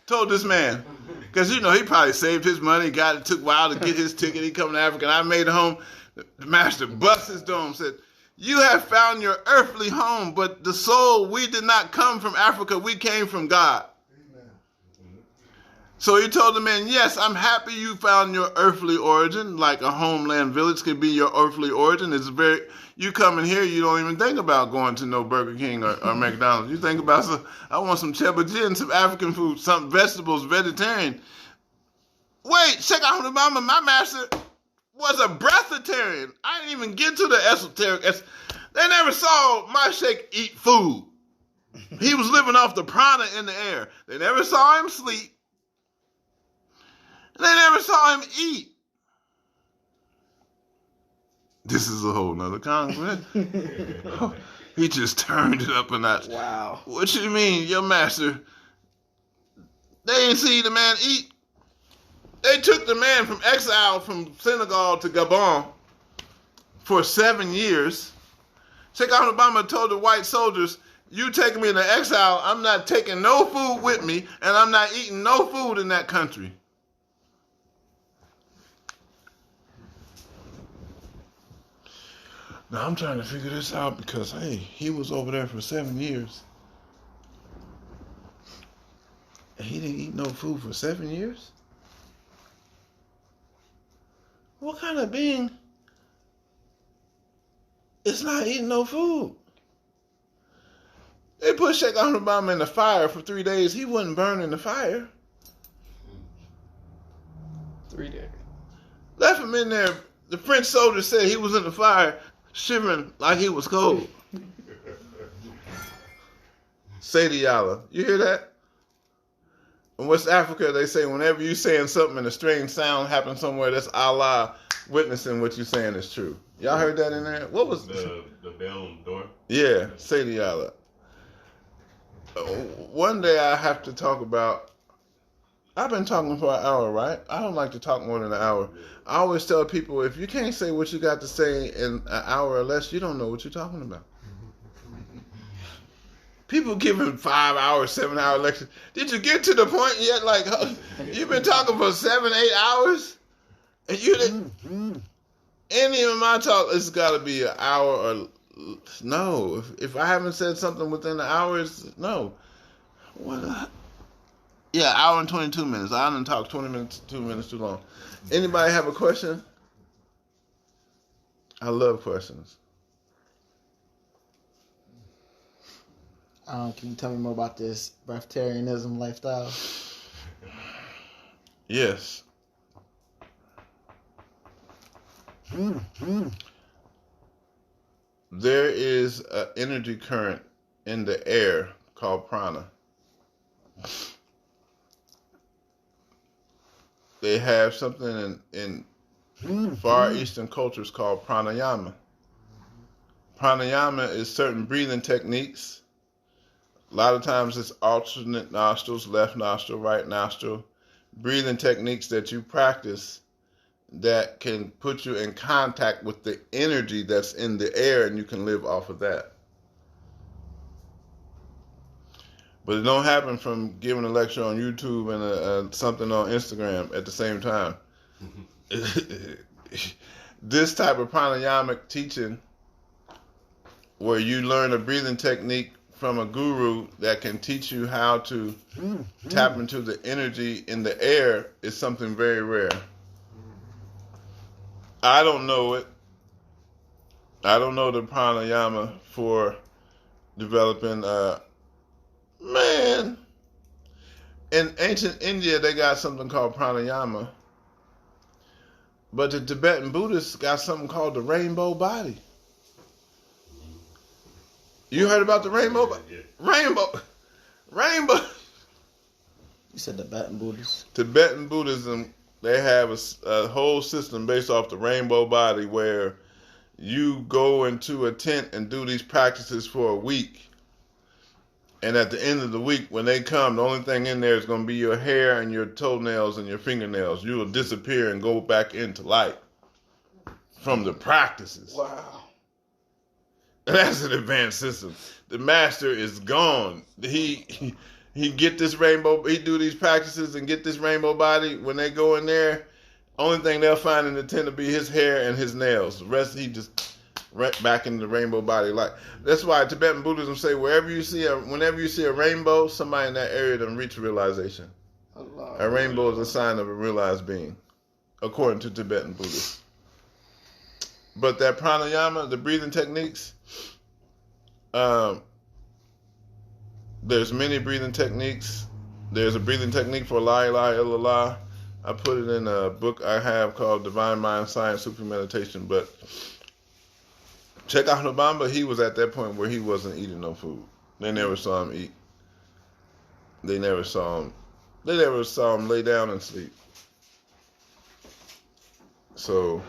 Speaker 1: told this man. Because, he probably saved his money, it took a while to get his ticket, he come to Africa, and I made it home. The master bust his dome, said, you have found your earthly home, but the soul, we did not come from Africa, we came from God. So he told the man, yes, I'm happy you found your earthly origin, like a homeland village could be your earthly origin. You come in here, you don't even think about going to no Burger King or McDonald's. You think about, I want some chebajin, some African food, some vegetables, vegetarian. Wait, Cheikh Obama, my master was a breatharian. I didn't even get to the esoteric. They never saw my Cheikh eat food. He was living off the prana in the air. They never saw him sleep. They never saw him eat. This is a whole nother conversation. He just turned it up a notch.
Speaker 2: Wow.
Speaker 1: What you mean, your master? They didn't see the man eat. They took the man from exile from Senegal to Gabon for 7 years. Cheikh Obama told the white soldiers, you taking me into exile, I'm not taking no food with me, and I'm not eating no food in that country. Now, I'm trying to figure this out because, hey, he was over there for 7 years. And he didn't eat no food for 7 years? What kind of being is not eating no food? They put Cheikh Obama in the fire for 3 days. He wouldn't burn in the fire.
Speaker 2: 3 days.
Speaker 1: Left him in there. The French soldier said he was in the fire, shivering like he was cold. Sadie Yalla. You hear that? In West Africa, they say whenever you're saying something and a strange sound happens somewhere, that's Allah witnessing what you're saying is true. Y'all heard that in there? What was
Speaker 3: the bell on the door?
Speaker 1: Yeah, Sadie Yalla. One day I have to talk about I've been talking for an hour, right? I don't like to talk more than an hour. I always tell people, if you can't say what you got to say in an hour or less, you don't know what you're talking about. People giving 5 hours, 7 hour lectures. Did you get to the point yet? Like, you've been talking for 7, 8 hours, and you didn't. Any of my talk, it's got to be an hour or no. If I haven't said something within the hours, no. What? Yeah, hour and 22 minutes. I didn't talk 20 minutes, 2 minutes too long. Anybody have a question? I love questions.
Speaker 2: Can you tell me more about this breatharianism lifestyle?
Speaker 1: Yes. There is an energy current in the air called prana. They have something in Far Eastern cultures called pranayama. Pranayama is certain breathing techniques. A lot of times it's alternate nostrils, left nostril, right nostril. Breathing techniques that you practice that can put you in contact with the energy that's in the air, and you can live off of that. But it don't happen from giving a lecture on YouTube and something on Instagram at the same time. This type of pranayamic teaching, where you learn a breathing technique from a guru that can teach you how to tap into the energy in the air, is something very rare. I don't know it. I don't know the pranayama for developing. Man, in ancient India, they got something called pranayama. But the Tibetan Buddhists got something called the rainbow body. You heard about the rainbow body? Rainbow.
Speaker 2: You said Tibetan Buddhists?
Speaker 1: Tibetan Buddhism, they have a whole system based off the rainbow body, where you go into a tent and do these practices for a week. And at the end of the week, when they come, the only thing in there is going to be your hair and your toenails and your fingernails. You will disappear and go back into light from the practices.
Speaker 2: Wow.
Speaker 1: That's an advanced system. The master is gone. He get this rainbow. He do these practices and get this rainbow body. When they go in there, only thing they'll find in the tent will be his hair and his nails. The rest he just right back in the rainbow body. Like, that's why Tibetan Buddhism say whenever you see a rainbow, somebody in that area done reach realization. A rainbow is a sign of a realized being, according to Tibetan Buddhists. But that pranayama, the breathing techniques, there's many breathing techniques. There's a breathing technique for La ilaha illallah. I put it in a book I have called Divine Mind Science Sufi Meditation. But Cheikh Bamba, he was at that point where he wasn't eating no food. They never saw him eat. They never saw him lay down and sleep. So,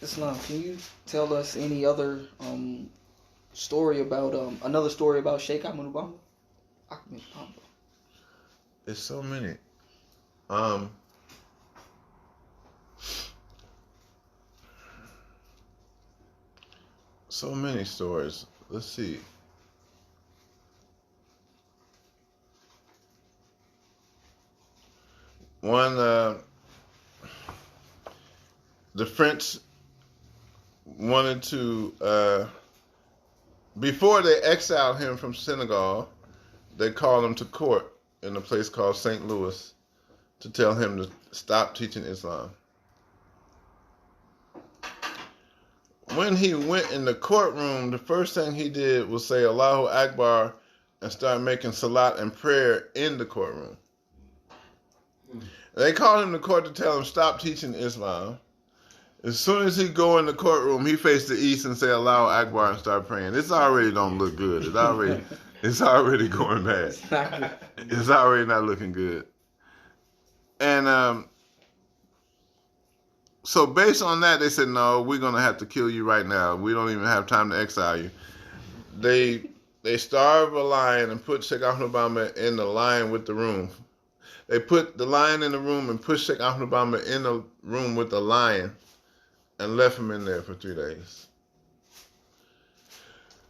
Speaker 2: Islam, can you tell us any other story about another story about Sheikh Ahmed Bamba?
Speaker 1: there's so many. So many stories. Let's see. One, the French wanted to, before they exiled him from Senegal, they called him to court in a place called St. Louis to tell him to stop teaching Islam. When he went in the courtroom, the first thing he did was say Allahu Akbar and start making salat and prayer in the courtroom. They called him to court to tell him stop teaching Islam. As soon as he go in the courtroom, he faced the east and say Allahu Akbar and start praying. This already don't look good. It's already going bad. It's already not looking good. And so based on that, they said, no, we're going to have to kill you right now. We don't even have time to exile you. They they starve a lion and put Sheikh Ahmed Bamba in the lion with the room. They put the lion in the room and put Sheikh Ahmed Bamba in the room with the lion and left him in there for 3 days.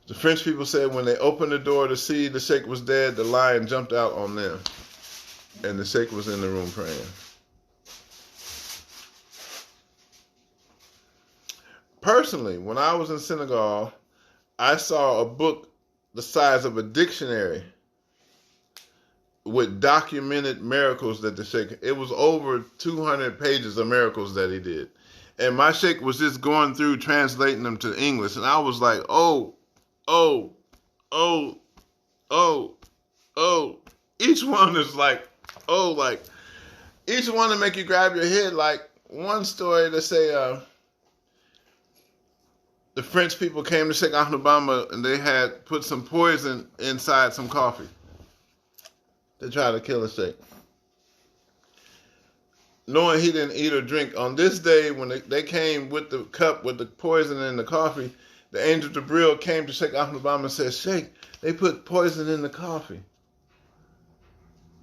Speaker 1: The French people said when they opened the door to see the Sheikh was dead, the lion jumped out on them. And the Sheikh was in the room praying. Personally, when I was in Senegal, I saw a book the size of a dictionary with documented miracles that the Sheikh, it was over 200 pages of miracles that he did. And my Sheikh was just going through translating them to English. And I was like, oh. Each one is like, each one to make you grab your head. Like one story to say, the French people came to Sheikh Ahmed Bamba and they had put some poison inside some coffee to try to kill the Sheikh. Knowing he didn't eat or drink, on this day when they came with the cup with the poison in the coffee, the angel Jibril came to Sheikh Ahmed Bamba and said, Sheikh, they put poison in the coffee.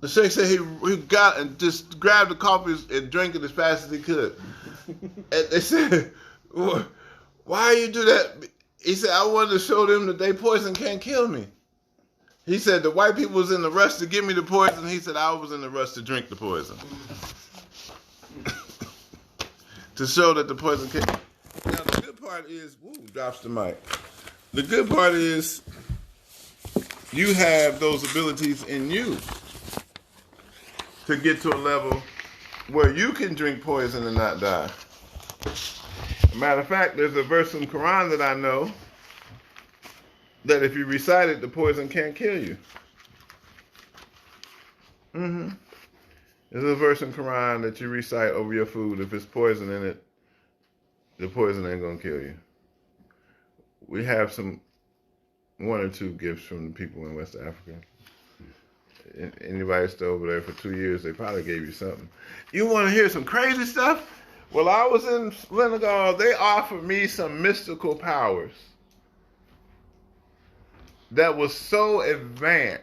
Speaker 1: The Sheikh said he got and just grabbed the coffee and drank it as fast as he could. And they said, why you do that? He said, I wanted to show them that they poison can't kill me. He said, the white people was in the rush to give me the poison. He said, I was in the rush to drink the poison. To show that the poison can't. Now, the good part is, drops the mic. The good part is, you have those abilities in you to get to a level where you can drink poison and not die. Matter of fact, there's a verse in the Quran that I know that if you recite it, the poison can't kill you. There's a verse in the Quran that you recite over your food. If it's poison in it, the poison ain't gonna kill you. We have one or two gifts from the people in West Africa. Anybody stay over there for 2 years, they probably gave you something. You want to hear some crazy stuff? Well, I was in Senegal. They offered me some mystical powers that was so advanced.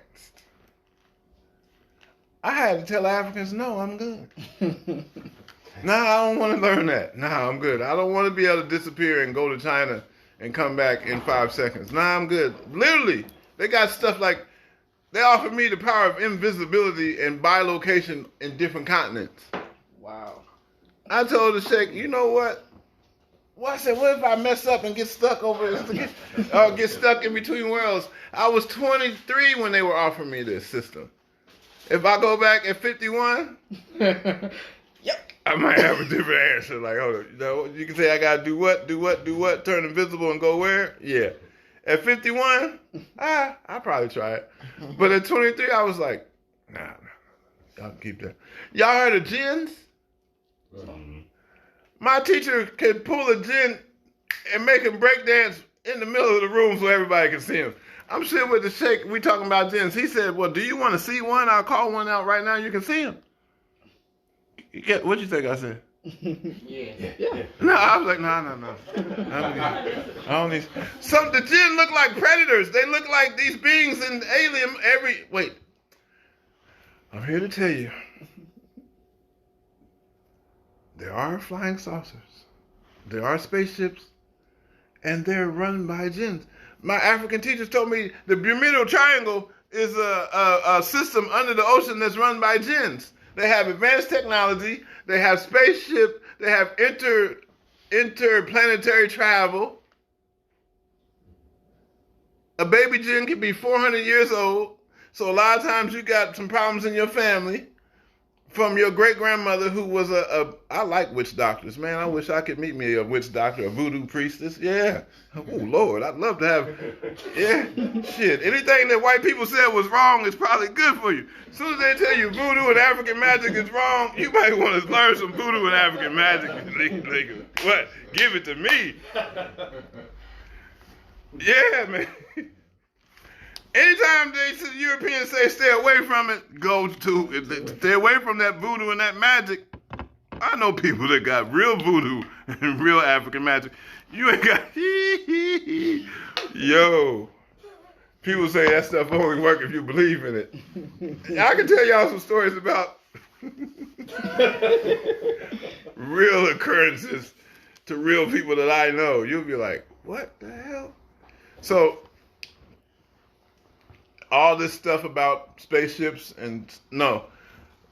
Speaker 1: I had to tell Africans, no, I'm good. No, I don't want to learn that. No, I'm good. I don't want to be able to disappear and go to China and come back in 5 seconds. No, I'm good. Literally, they got stuff like, they offered me the power of invisibility and bilocation in different continents.
Speaker 2: Wow.
Speaker 1: I told the Sheikh, you know what? Well, I said, what if I mess up and get stuck over or get stuck in between worlds? I was 23 when they were offering me this system. If I go back at 51,
Speaker 2: Yep.
Speaker 1: I might have a different answer. Like, oh, you can say I gotta do what, turn invisible and go where? Yeah. At 51, I'll probably try it. But at 23, I was like, nah, y'all can keep that. Y'all heard of jinns? My teacher can pull a jinn and make him break dance in the middle of the room so everybody can see him. I'm sitting with the Sheikh, we talking about jinns. He said, well, do you want to see one? I'll call one out right now, you can see him. What'd you think I said?
Speaker 2: Yeah.
Speaker 1: No, I was like, no. I don't need. The jinn look like predators. They look like these beings in Alien. Wait. I'm here to tell you. There are flying saucers. There are spaceships. And they're run by jinns. My African teachers told me the Bermuda Triangle is a system under the ocean that's run by jinns. They have advanced technology. They have spaceship. They have interplanetary travel. A baby jinn can be 400 years old. So a lot of times you got some problems in your family from your great-grandmother who was I like witch doctors, man. I wish I could meet me a witch doctor, a voodoo priestess. Yeah. Oh, Lord, I'd love to have, yeah. Shit, anything that white people said was wrong is probably good for you. As soon as they tell you voodoo and African magic is wrong, you might want to learn some voodoo and African magic. What? Give it to me. Yeah, man. Anytime the Europeans say stay away from it, stay away from that voodoo and that magic. I know people that got real voodoo and real African magic. You ain't got, yo. People say that stuff only work if you believe in it. I can tell y'all some stories about real occurrences to real people that I know. You'll be like, what the hell? So, all this stuff about spaceships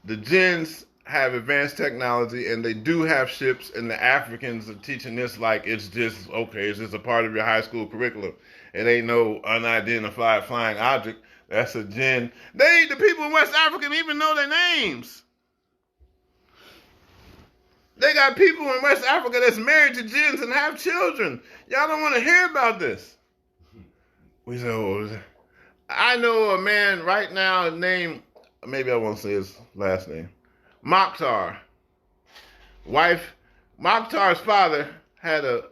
Speaker 1: the jinns have advanced technology and they do have ships, and the Africans are teaching this like it's just a part of your high school curriculum. It ain't no unidentified flying object. That's a jinn. The people in West Africa don't even know their names. They got people in West Africa that's married to jinns and have children. Y'all don't want to hear about this. We say, I know a man right now named, maybe I won't say his last name, Mokhtar. Mokhtar's father had a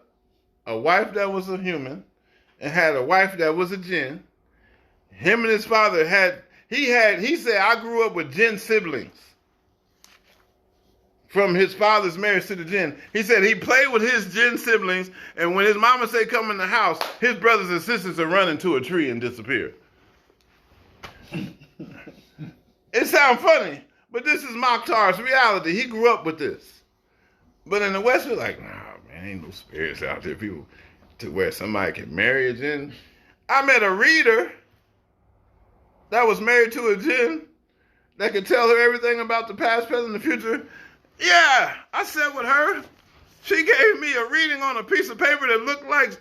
Speaker 1: wife that was a human and had a wife that was a jinn. Him and his father he said, I grew up with jinn siblings. From his father's marriage to the jinn. He said he played with his jinn siblings, and when his mama say come in the house, his brothers and sisters are running to a tree and disappear. It sounds funny, but this is Mokhtar's reality. He grew up with this. But in the West, we're like, nah, man, ain't no spirits out there, people, to where somebody can marry a jinn. I met a reader that was married to a jinn that could tell her everything about the past, present, and the future. Yeah, I sat with her. She gave me a reading on a piece of paper that looked like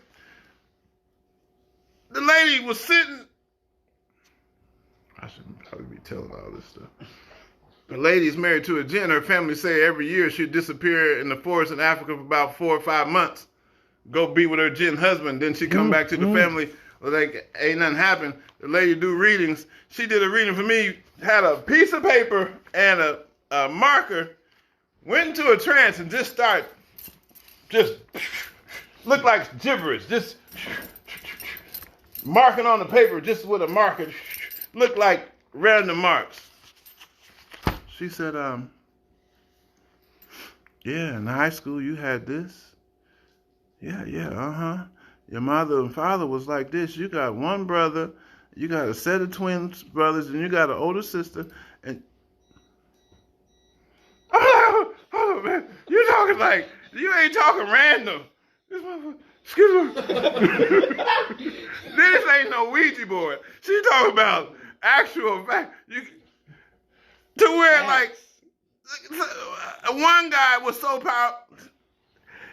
Speaker 1: the lady was sitting. I shouldn't probably be telling all this stuff. The lady's married to a jinn. Her family say every year she'd disappear in the forest in Africa for about 4 or 5 months. Go be with her jinn husband. Then she come back to the family. Like, ain't nothing happened. The lady do readings. She did a reading for me, had a piece of paper and a marker, went into a trance and just looked like gibberish, just marking on the paper just with a marker, looked like random marks. She said, yeah, in high school you had this. Yeah, your mother and father was like this. You got one brother, you got a set of twin brothers, and you got an older sister, and hold on, man. You talking like, you ain't talking random. Excuse me. This ain't no Ouija board. She talking about actual fact. To where, like, one guy was so powerful.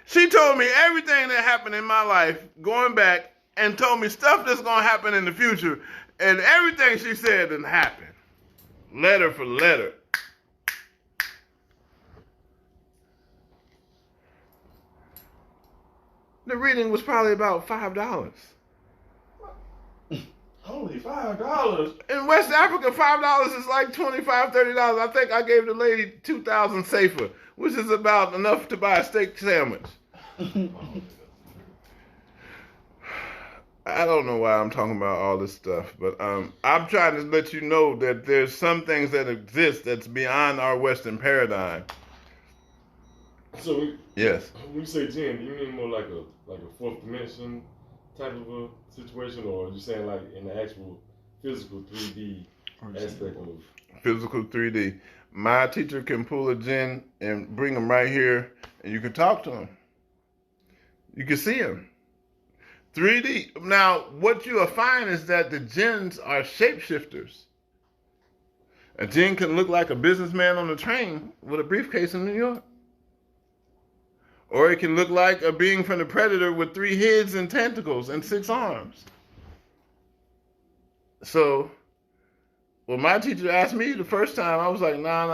Speaker 1: She told me everything that happened in my life going back and told me stuff that's going to happen in the future. And everything she said didn't happen. Letter for letter. The reading was probably about $5.
Speaker 3: Only $5.
Speaker 1: In West Africa, $5 is like $25, $30. I think I gave the lady $2,000 safer, which is about enough to buy a steak sandwich. I don't know why I'm talking about all this stuff, but I'm trying to let you know that there's some things that exist that's beyond our Western paradigm.
Speaker 3: So
Speaker 1: yes.
Speaker 3: When you say jinn, do you mean more like a fourth dimension type of a situation, or are you saying like in the actual physical 3D aspect of
Speaker 1: physical 3D? My teacher can pull a jinn and bring him right here, and you can talk to him. You can see him. 3D. Now, what you will find is that the jinns are shapeshifters. A jinn can look like a businessman on the train with a briefcase in New York. Or it can look like a being from the Predator with 3 heads and tentacles and 6 arms. So, when my teacher asked me the first time, I was like, no. I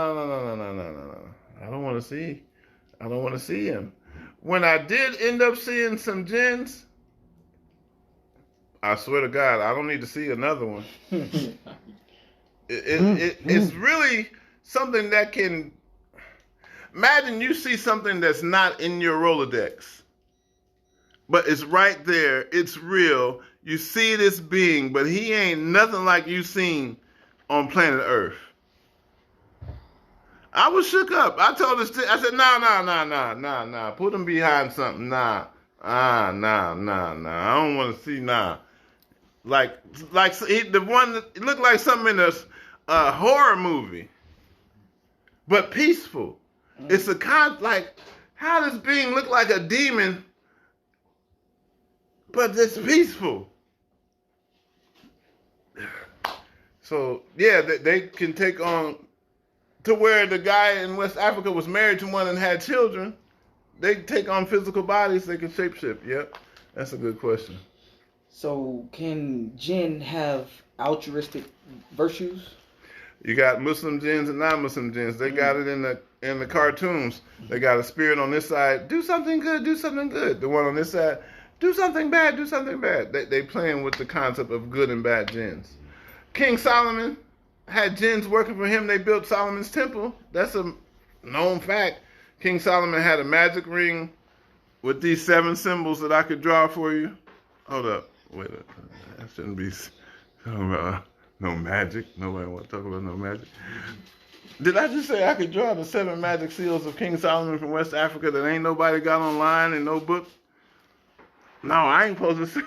Speaker 1: don't want to see him. When I did end up seeing some jinns, I swear to God, I don't need to see another one. It's really something that can... Imagine you see something that's not in your Rolodex, but it's right there. It's real. You see this being, but he ain't nothing like you seen on planet Earth. I was shook up. I told this, I said, nah. Put him behind something. Nah. I don't want to see, nah. Like the one that looked like something in a horror movie, but peaceful. It's a like, how does being look like a demon, but it's peaceful? So yeah, they can take on to where the guy in West Africa was married to one and had children. They take on physical bodies. They can shapeshift. Yep, that's a good question.
Speaker 2: So can jinn have altruistic virtues?
Speaker 1: You got Muslim jinns and non-Muslim jinns. They got it in the cartoons. They got a spirit on this side, do something good, do something good. The one on this side, do something bad, do something bad. They playing with the concept of good and bad jinns. King Solomon had jinns working for him. They built Solomon's temple. That's a known fact. King Solomon had a magic ring with these 7 symbols that I could draw for you. Hold up. Wait, I shouldn't be talking about no magic. Nobody want to talk about no magic. Did I just say I could draw the 7 magic seals of King Solomon from West Africa that ain't nobody got online and no book? No, I ain't supposed to say.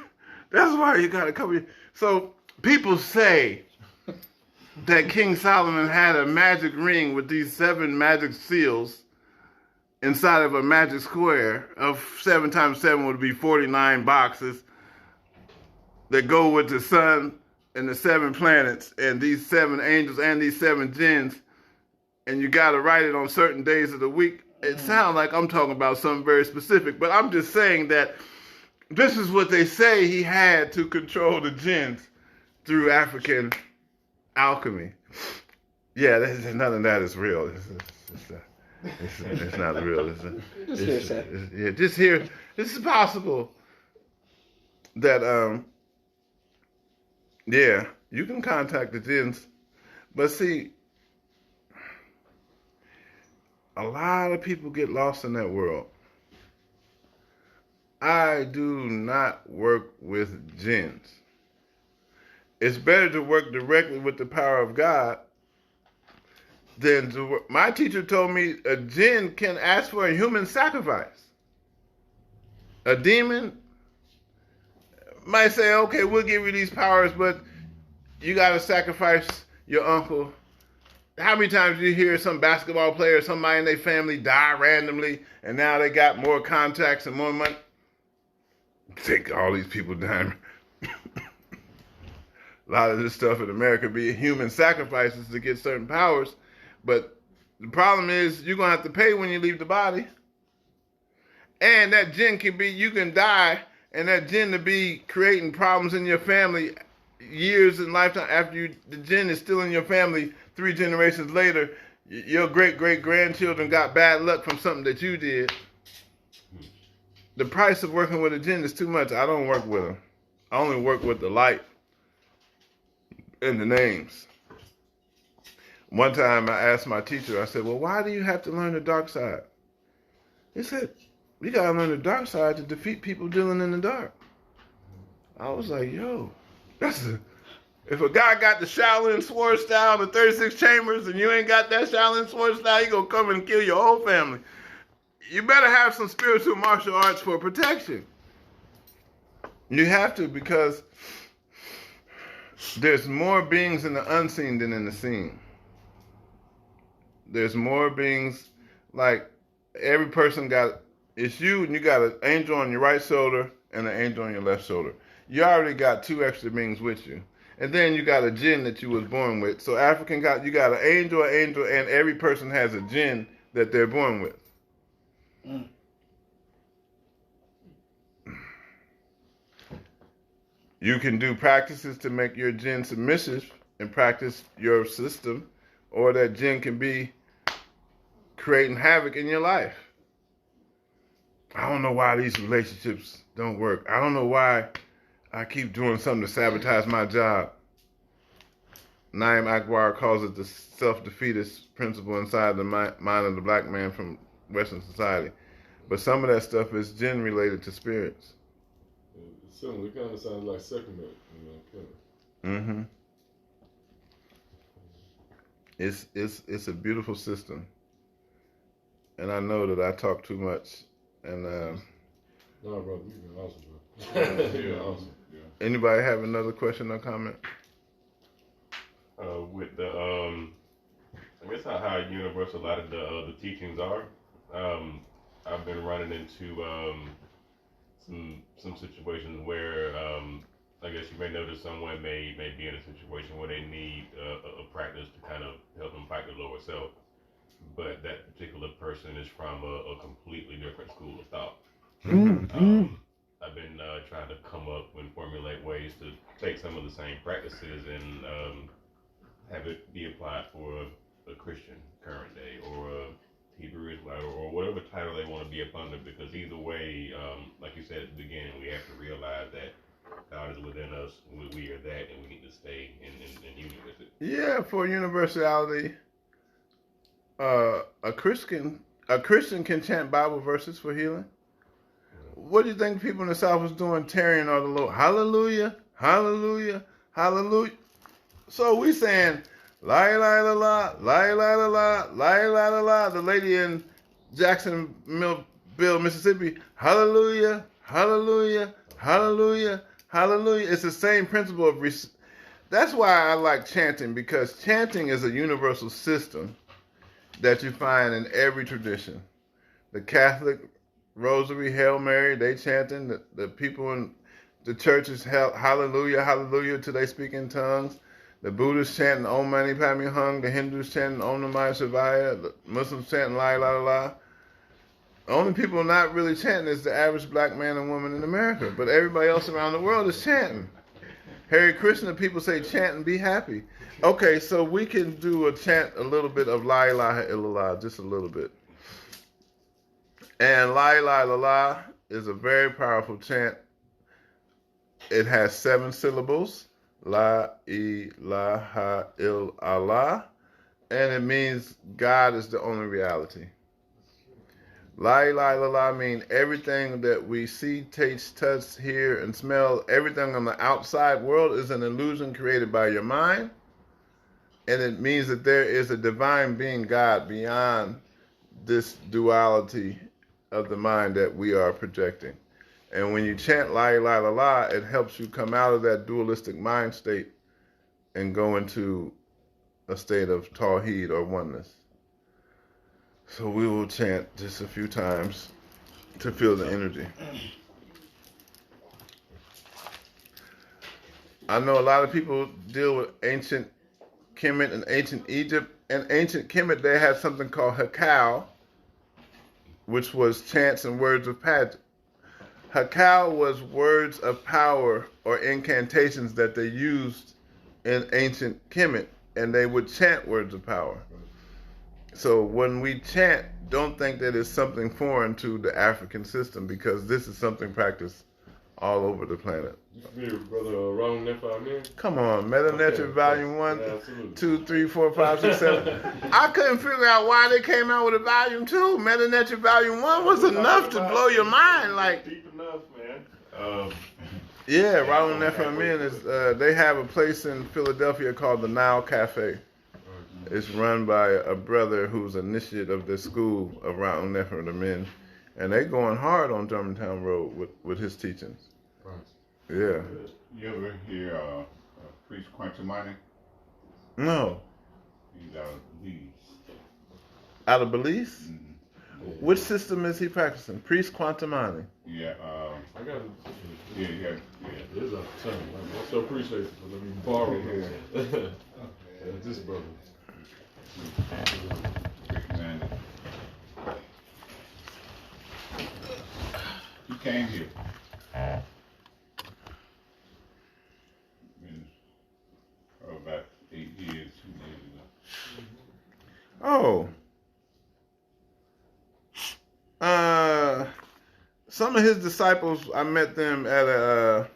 Speaker 1: That's why you got to cover. So people say that King Solomon had a magic ring with these 7 magic seals inside of a magic square of 7 times 7 would be 49 boxes that go with the sun and the 7 planets and these 7 angels and these 7 jinns, and you got to write it on certain days of the week. It sounds like I'm talking about something very specific, but I'm just saying that this is what they say he had to control the jinns through African alchemy. Yeah, none of that is real. It's not real. Just here. This is possible that yeah, you can contact the jinns, but see, a lot of people get lost in that world. I do not work with jinns. It's better to work directly with the power of God than to work. My teacher told me a jinn can ask for a human sacrifice. A demon might say, okay, we'll give you these powers, but you got to sacrifice your uncle. How many times do you hear some basketball player, somebody in their family die randomly, and now they got more contacts and more money? Take all these people dying. A lot of this stuff in America be human sacrifices to get certain powers, but the problem is you're going to have to pay when you leave the body. And that jinn can be, you can die, and that jinn to be creating problems in your family years and lifetime after the jinn is still in your family 3 generations later. Your great-great-grandchildren got bad luck from something that you did. The price of working with a jinn is too much. I don't work with them. I only work with the light and the names. One time I asked my teacher, I said, well, why do you have to learn the dark side? He said, you got to learn the dark side to defeat people dealing in the dark. I was like, yo, if a guy got the Shaolin sword style, the 36 chambers, and you ain't got that Shaolin sword style, he gonna come and kill your whole family. You better have some spiritual martial arts for protection. You have to, because there's more beings in the unseen than in the seen. There's more beings, like every person got, it's you and you got an angel on your right shoulder and an angel on your left shoulder. You already got 2 extra beings with you. And then you got a jinn that you was born with. So you got an angel, and every person has a jinn that they're born with. You can do practices to make your jinn submissive and practice your system, or that jinn can be creating havoc in your life. I don't know why these relationships don't work. I don't know why I keep doing something to sabotage my job. Naim Akbar calls it the self-defeatist principle inside the mind of the black man from Western society. But some of that stuff is jinn related to spirits.
Speaker 3: It's similar. It kind of sounds like sacrament, kind of.
Speaker 1: It's a beautiful system. And I know that I talk too much. And
Speaker 3: no, brother, you've been awesome, bro. You've been awesome. Yeah.
Speaker 1: Anybody have another question or comment?
Speaker 5: With the I guess how universal a lot of the teachings are. I've been running into some situations where I guess you may notice someone may be in a situation where they need a practice to kind of help them fight the lower self, but that particular person is from a completely different school of thought. I've been trying to come up and formulate ways to take some of the same practices and have it be applied for a Christian current day or a Hebrew Israelite or whatever title they want to be up under, because either way, like you said at the beginning, we have to realize that God is within us, we are that, and we need to stay in union with it.
Speaker 1: Yeah, for universality, a Christian can chant Bible verses for healing. What do you think people in the South was doing, tearing all the Lord? Hallelujah, hallelujah, hallelujah. So we saying, la la la la, la la la la, la la la la. The lady in Jacksonville, Mississippi, hallelujah, hallelujah, hallelujah, hallelujah. It's the same principle of. That's why I like chanting, because chanting is a universal system that you find in every tradition. The Catholic Rosary, Hail Mary, they chanting. The people in the churches, hallelujah, hallelujah, till they speak in tongues. The Buddhists chanting Om Mani Padme Hum. The Hindus chanting Om Namah Shivaya. The Muslims chanting La La La. The only people not really chanting is the average black man and woman in America. But everybody else around the world is chanting. Hare Krishna, people say chant and be happy. Okay, so we can do a chant, a little bit of La ilaha illallah, just a little bit. And La ilaha illallah is a very powerful chant. It has 7 syllables. La ilaha illallah. And it means God is the only reality. La ilaha illallah means everything that we see, taste, touch, hear, and smell, everything on the outside world is an illusion created by your mind. And it means that there is a divine being, God, beyond this duality of the mind that we are projecting. And when you chant La ilaha illallah, it helps you come out of that dualistic mind state and go into a state of Tawheed or oneness. So we will chant just a few times to feel the energy. I know a lot of people deal with ancient Kemet and ancient Egypt. In ancient Kemet, they had something called Hakal, which was chants and words of pageant. Hakal was words of power or incantations that they used in ancient Kemet, and they would chant words of power. So when we chant, don't think that it's something foreign to the African system, because this is something practiced all over the planet.
Speaker 3: You familiar with Brother Ron Nephi?
Speaker 1: Come on, Meta Nature Volume 1,
Speaker 3: Yeah, absolutely.
Speaker 1: 2, 3, 4, 5, 6, 7. I couldn't figure out why they came out with a Volume 2. Meta Nature Volume 1 was enough to blow your mind. Like,
Speaker 5: Deep enough, man.
Speaker 1: yeah, Ron Nephi is, they have a place in Philadelphia called the Nile Cafe. It's run by a brother who's initiate of the school of Ra'un Nefer the Men, and they going hard on Germantown Road with his teachings.
Speaker 3: Right.
Speaker 1: Yeah.
Speaker 6: You ever hear Priest Quantumani?
Speaker 1: No.
Speaker 6: He's out of Belize.
Speaker 1: Out of Belize?
Speaker 6: Mm-hmm.
Speaker 1: Which system is he practicing? Priest Quantumani.
Speaker 6: Yeah,
Speaker 3: I got it.
Speaker 6: yeah.
Speaker 3: It is a ton. I so appreciate it. Let me borrow it. This brother.
Speaker 6: Man. He came here. About 8 years, 2 years ago.
Speaker 1: Oh. Some of his disciples, I met them at a,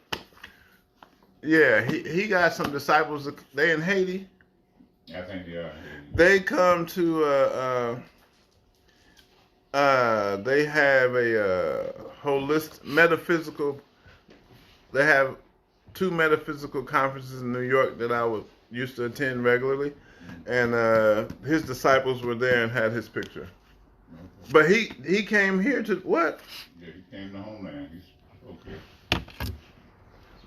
Speaker 1: he got some disciples, they in Haiti.
Speaker 6: I think they are.
Speaker 1: They come to, they have a holistic, metaphysical, they have 2 metaphysical conferences in New York that I used to attend regularly. And his disciples were there and had his picture. Okay. But he came here to what?
Speaker 6: Yeah, he came to Homeland. He's okay.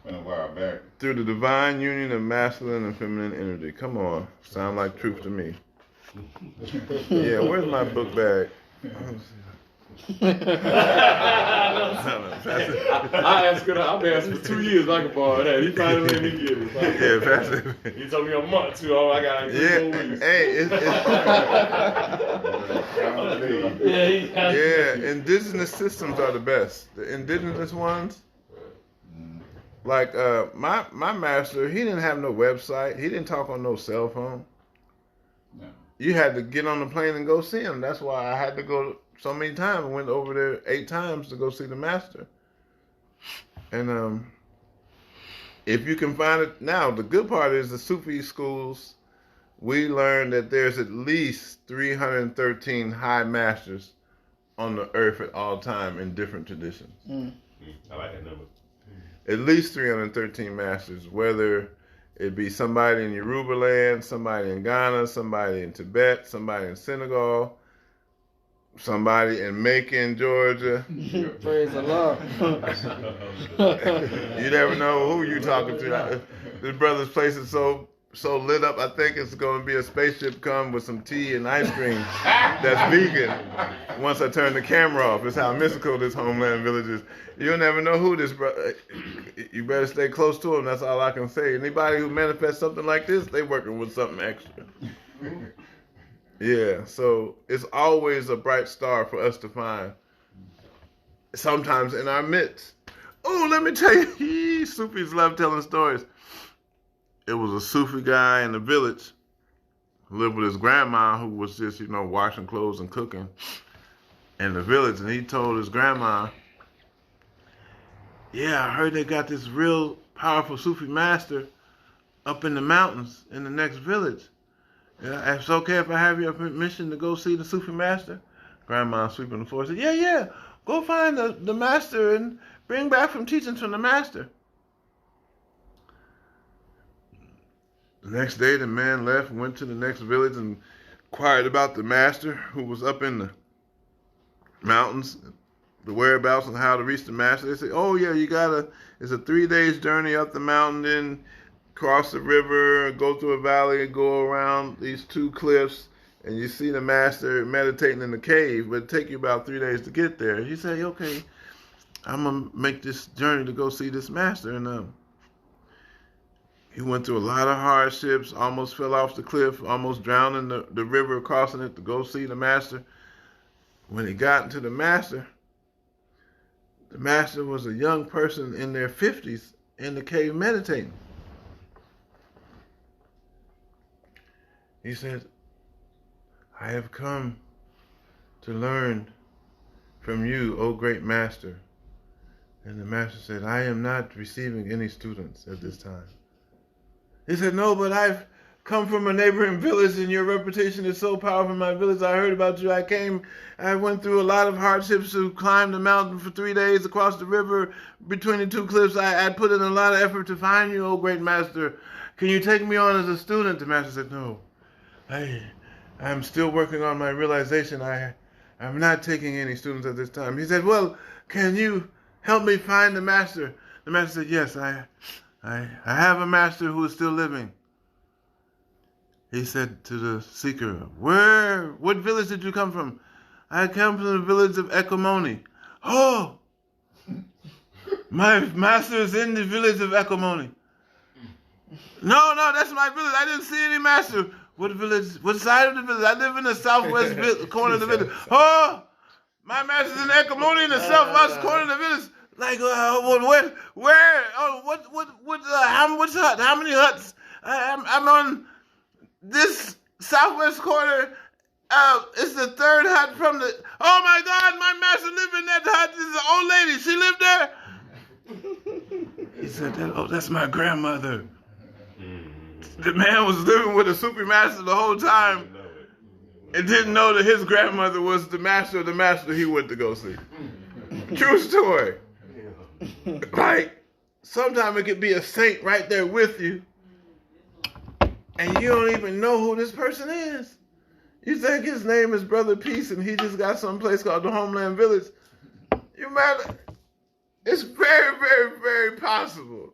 Speaker 6: Been a while back.
Speaker 1: Through the divine union of masculine and feminine energy. Come on. Sound like truth to me. Yeah, where's my book bag?
Speaker 3: I asked her. I've been asking for 2 years. I can borrow that. He finally let me get it.
Speaker 1: Yeah, Pastor.
Speaker 3: He told me a month too. Oh, I got like 3 more weeks.
Speaker 1: Hey, yeah, indigenous systems are the best. The indigenous ones, like my master, he didn't have no website. He didn't talk on no cell phone.
Speaker 6: No.
Speaker 1: You had to get on the plane and go see him. That's why I had to go so many times. I went over there 8 times to go see the master. And if you can find it now, the good part is the Sufi schools. We learned that there's at least 313 high masters on the earth at all time in different traditions.
Speaker 5: I like that number.
Speaker 1: At least 313 masters, whether it be somebody in Yoruba land, somebody in Ghana, somebody in Tibet, somebody in Senegal, somebody in Macon, Georgia.
Speaker 2: Praise the Lord.
Speaker 1: You never know who you talking to. This brother's place is so lit up. I think it's going to be a spaceship come with some tea and ice cream that's vegan. Once I turn the camera off, it's how mystical this homeland village is. You'll never know who this brother. You better stay close to him. That's all I can say. Anybody who manifests something like this, they working with something extra. Yeah, so it's always a bright star for us to find. Sometimes in our midst. Oh, let me tell you, Sufis love telling stories. It was a Sufi guy in the village who lived with his grandma, who was just, washing clothes and cooking in the village. And he told his grandma, yeah, I heard they got this real powerful Sufi master up in the mountains in the next village. Yeah, it's okay if I have your permission to go see the Sufi master? Grandma sweeping the floor said, yeah, go find the master and bring back some teachings from the master. The next day, the man left and went to the next village and inquired about the master who was up in the mountains, the whereabouts and how to reach the master. They said, oh, yeah, it's a 3 days journey up the mountain, then cross the river, go through a valley, go around these 2 cliffs, and you see the master meditating in the cave, but it take you about 3 days to get there. He said, okay, I'm going to make this journey to go see this master. And he went through a lot of hardships, almost fell off the cliff, almost drowned in the river, crossing it to go see the master. When he got into the master was a young person in their 50s in the cave meditating. He said, I have come to learn from you, O great master. And the master said, I am not receiving any students at this time. He said, no, but I've come from a neighboring village and your reputation is so powerful in my village. I heard about you. I went through a lot of hardships to climb the mountain for 3 days across the river between the 2 cliffs. I put in a lot of effort to find you, O great master. Can you take me on as a student? The master said, no, I'm still working on my realization. I'm not taking any students at this time. He said, well, can you help me find the master? The master said, yes, I have a master who is still living. He said to the seeker, what village did you come from? I come from the village of Ekomoni. Oh, my master is in the village of Ekomoni. No, that's my village. I didn't see any master. What village? What side of the village? I live in the southwest corner of the village. Oh, my master's in Ekomoni in the southwest corner of the village. Like, where? Oh, which hut? How many huts? I'm on this southwest corner. It's the 3rd hut from the. Oh my God, my master lived in that hut. This is an old lady. She lived there. He said, that's my grandmother. The man was living with a Sufi master the whole time and didn't know that his grandmother was the master of the master he went to go see. True story. Like, sometimes it could be a saint right there with you, and you don't even know who this person is. You think his name is Brother Peace, and he just got some place called the Homeland Village. It's very, very, very possible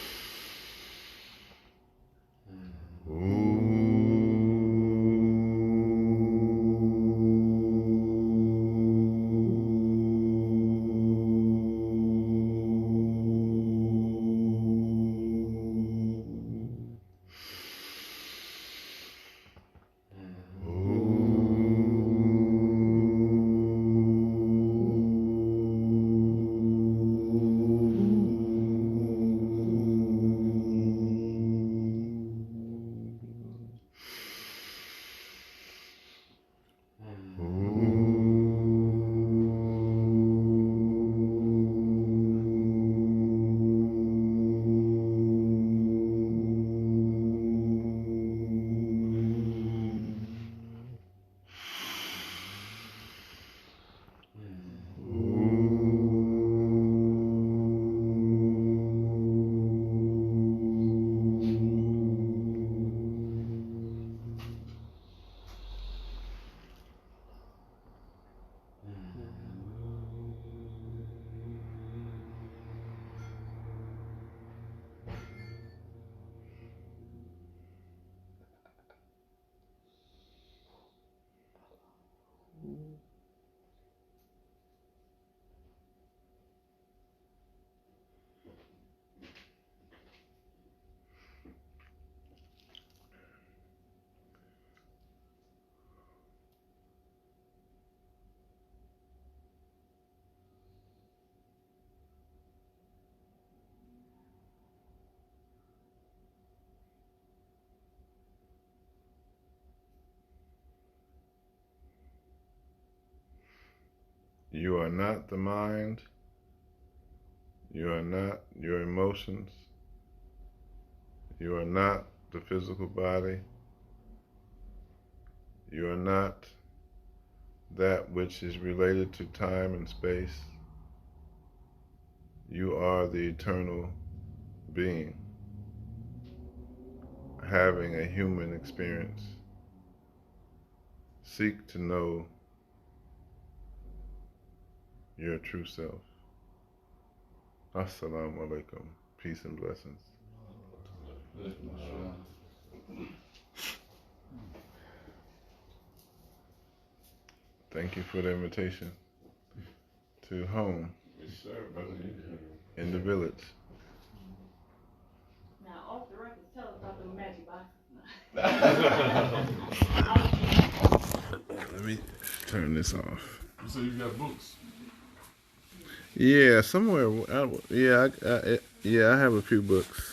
Speaker 1: You are not the mind. You are not your emotions. You are not the physical body. You are not that which is related to time and space. You are the eternal being, having a human experience. Seek to know your true self. Assalamu alaikum. Peace and blessings. Thank you for the invitation to home in the village.
Speaker 7: Now, off the record, tell us about the magic boxes.
Speaker 1: Let me turn this off.
Speaker 3: You say you got books.
Speaker 1: Yeah, somewhere. I have a few books.